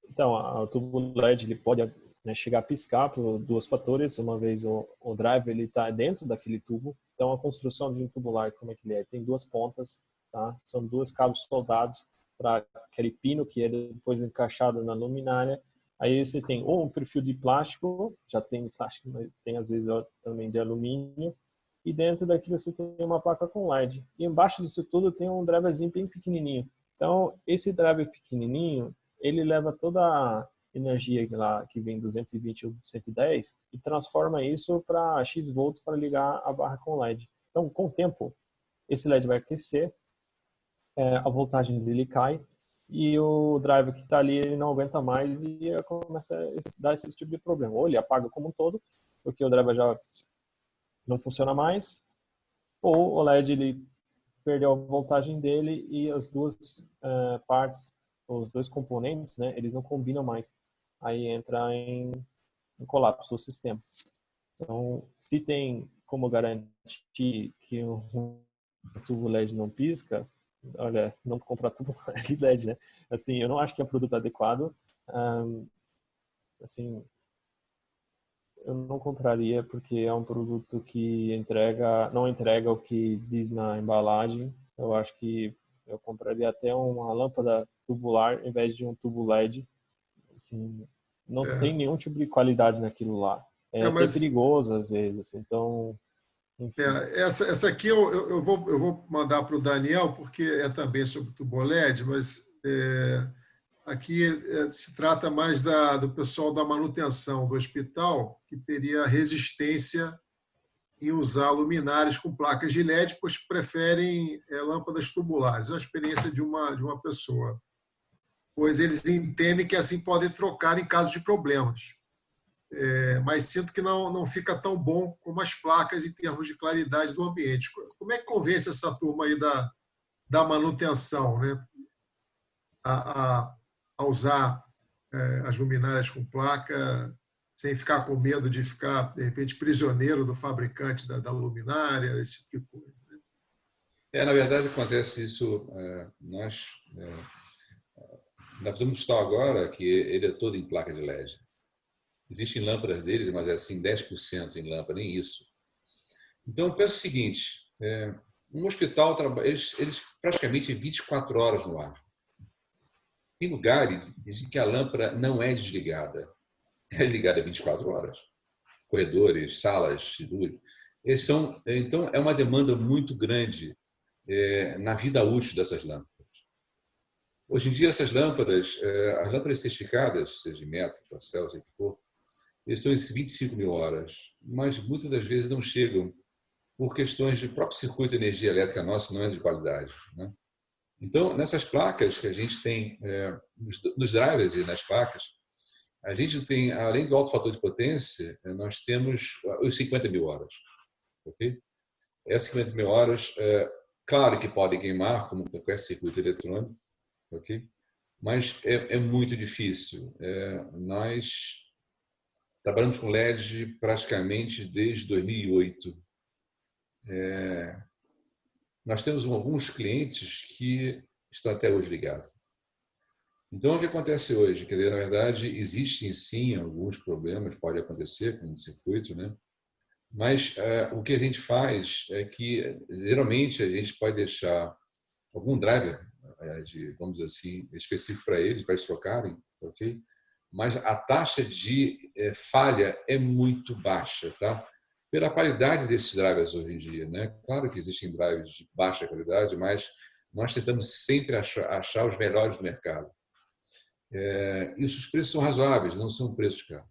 Então, o tubo LED ele pode, né, chegar a piscar por dois fatores. Uma vez o drive ele está dentro daquele tubo. Então, a construção de um tubular, como é que ele é? Tem duas pontas, tá? São dois cabos soldados para aquele pino que é depois encaixado na luminária. Aí você tem ou um perfil de plástico, já tem plástico, mas tem às vezes também de alumínio. E dentro daquilo você tem uma placa com LED. E embaixo disso tudo tem um driverzinho bem pequenininho. Então, esse driver pequenininho, ele leva toda a energia lá que vem 220 ou 110 e transforma isso para X volts para ligar a barra com LED. Então, com o tempo, esse LED vai aquecer, a voltagem dele cai e o driver que está ali ele não aguenta mais e começa a dar esse tipo de problema. Ou ele apaga como um todo, porque o driver já não funciona mais, ou o LED ele perdeu a voltagem dele e as duas partes, os dois componentes, né, eles não combinam mais. Aí entra em colapso do sistema. Então, se tem como garantir que um tubo LED não pisca, olha, não comprar tubo LED, né? Assim, eu não acho que é um produto adequado. Assim, eu não compraria porque é um produto que não entrega o que diz na embalagem. Eu acho que eu compraria até uma lâmpada tubular em vez de um tubo LED. Assim, não tem nenhum tipo de qualidade naquilo lá. É até perigoso às vezes. Então, enfim.
Essa aqui eu vou mandar para o Daniel, porque é também sobre tubo LED, mas aqui se trata mais do pessoal da manutenção do hospital, que teria resistência em usar luminárias com placas de LED, pois preferem lâmpadas tubulares. É uma experiência de uma pessoa. Pois eles entendem que assim podem trocar em caso de problemas. Mas sinto que não fica tão bom como as placas em termos de claridade do ambiente. Como é que convence essa turma aí da manutenção, né? A usar as luminárias com placa sem ficar com medo de ficar, de repente, prisioneiro do fabricante da luminária, esse tipo de coisa. Né?
Na verdade, acontece isso. Nós fizemos um estudar agora que ele é todo em placa de LED. Existem lâmpadas deles, mas é assim, 10% em lâmpada, nem isso. Então, eu penso o seguinte, um hospital, eles praticamente 24 horas no ar. Tem lugares em que a lâmpada não é desligada, é ligada 24 horas. Corredores, salas, cirúrgicas. Então, é uma demanda muito grande na vida útil dessas lâmpadas. Hoje em dia, essas lâmpadas, as lâmpadas certificadas, seja de metro, parcel, seja o que for, eles são em 25 mil horas, mas muitas das vezes não chegam por questões de próprio circuito de energia elétrica nossa não é de qualidade. Né? Então, nessas placas que a gente tem, nos drivers e nas placas, a gente tem, além do alto fator de potência, nós temos os 50 mil horas. Okay? Essas 50 mil horas, claro que podem queimar, como qualquer circuito eletrônico, okay? Mas é muito difícil. Nós trabalhamos com LED praticamente desde 2008. Nós temos alguns clientes que estão até hoje ligados. Então, o que acontece hoje? Quer dizer, na verdade, existem sim alguns problemas, pode acontecer com o circuito, né? Mas o que a gente faz é que, geralmente, a gente pode deixar algum driver, vamos dizer assim, específico para eles trocarem, ok? Mas a taxa de falha é muito baixa, tá? Pela qualidade desses drivers hoje em dia, né? Claro que existem drivers de baixa qualidade, mas nós tentamos sempre achar os melhores do mercado. E os preços são razoáveis, não são preços caros.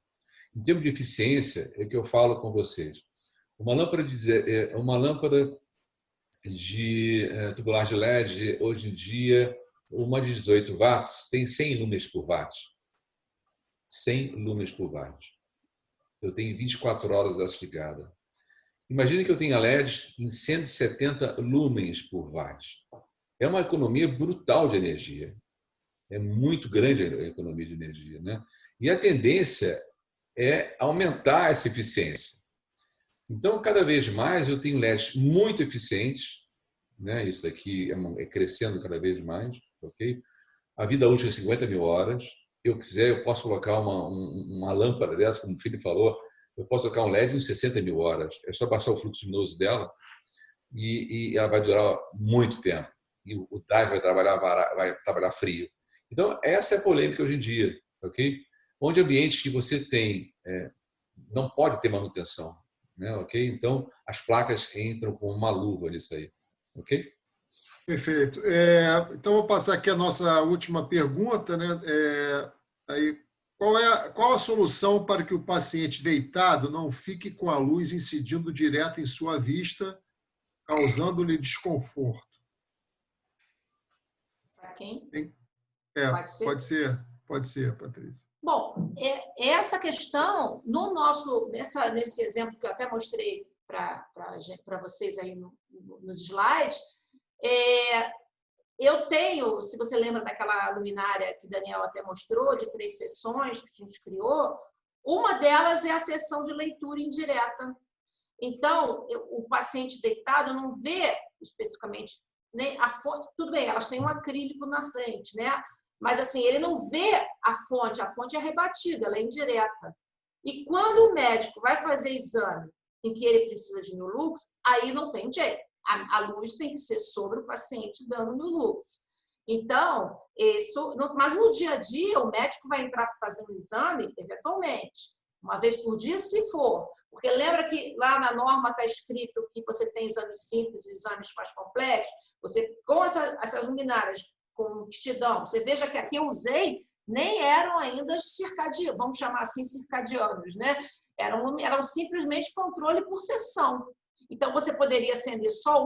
Em termos de eficiência, é que eu falo com vocês. Uma lâmpada de tubular de LED, hoje em dia, uma de 18 watts tem 100 lúmenes por watt. 100 lúmenes por watt. Eu tenho 24 horas essa ligada. Imagine que eu tenha LEDs em 170 lúmenes por watt. É uma economia brutal de energia. É muito grande a economia de energia, né? E a tendência é aumentar essa eficiência. Então, cada vez mais eu tenho LEDs muito eficientes, né? Isso aqui é crescendo cada vez mais, ok? A vida útil é 50 mil horas. Eu quiser, eu posso colocar uma lâmpada dessa, como o Felipe falou, eu posso colocar um LED em 60 mil horas. É só baixar o fluxo luminoso dela e ela vai durar muito tempo. E o DAI vai trabalhar frio. Então, essa é a polêmica hoje em dia, ok? Onde ambientes que você tem, não pode ter manutenção, né, ok? Então, as placas entram com uma luva nisso aí, ok?
Perfeito. Então, vou passar aqui a nossa última pergunta, né? Aí, qual a solução para que o paciente deitado não fique com a luz incidindo direto em sua vista, causando-lhe desconforto?
Para quem?
Pode ser, Patrícia.
Bom, essa questão, nesse exemplo que eu até mostrei para vocês aí nos slides, eu tenho, se você lembra daquela luminária que o Daniel até mostrou, de 3 sessões que a gente criou, uma delas é a sessão de leitura indireta. Então, o paciente deitado não vê especificamente, né, a fonte. Tudo bem, elas têm um acrílico na frente, né? Mas assim, ele não vê a fonte é rebatida, ela é indireta. E quando o médico vai fazer exame em que ele precisa de new lux, aí não tem jeito. A luz tem que ser sobre o paciente dando new lux. Então, mas no dia a dia, o médico vai entrar para fazer um exame, eventualmente, uma vez por dia, se for. Porque lembra que lá na norma está escrito que você tem exames simples e exames mais complexos? Você, com essas luminárias, com mixtidão, você veja que aqui eu usei, nem eram ainda circadianos, vamos chamar assim circadianos, né? Eram simplesmente controle por sessão. Então, você poderia acender só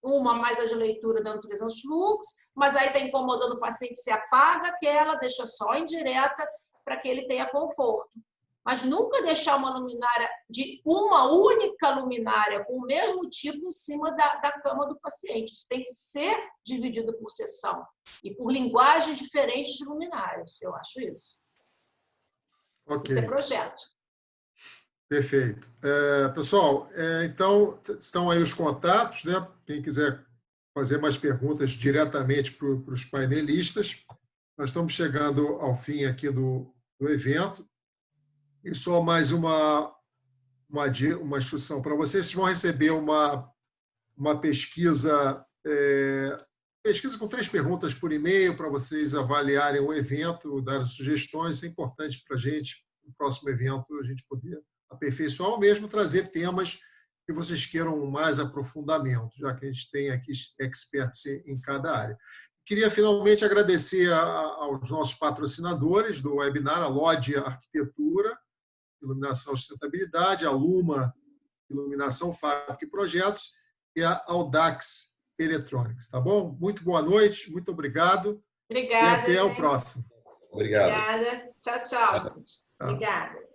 uma mais a de leitura dando 300 lux, mas aí está incomodando o paciente, se apaga aquela, deixa só indireta para que ele tenha conforto. Mas nunca deixar uma luminária uma única luminária com o mesmo tipo em cima da cama do paciente. Isso tem que ser dividido por sessão e por linguagens diferentes de luminárias. Eu acho isso. Okay. Isso é projeto.
Perfeito. Pessoal, então, estão aí os contatos, né? Quem quiser fazer mais perguntas diretamente para os painelistas. Nós estamos chegando ao fim aqui do evento. E só mais uma instrução para vocês. Vocês vão receber uma pesquisa com 3 perguntas por e-mail para vocês avaliarem o evento, dar sugestões. Isso é importante para a gente, no próximo evento, a gente poder aperfeiçoar ou mesmo trazer temas que vocês queiram mais aprofundamento, já que a gente tem aqui experts em cada área. Queria finalmente agradecer aos nossos patrocinadores do webinar, a Lodge Arquitetura, Iluminação e Sustentabilidade, a Luma, Iluminação, Fábrica e Projetos, e a Audax Electronics. Tá bom? Muito boa noite, muito obrigado.
Obrigada,
e até o próximo.
Obrigado.
Obrigada. Tchau, gente. Obrigada.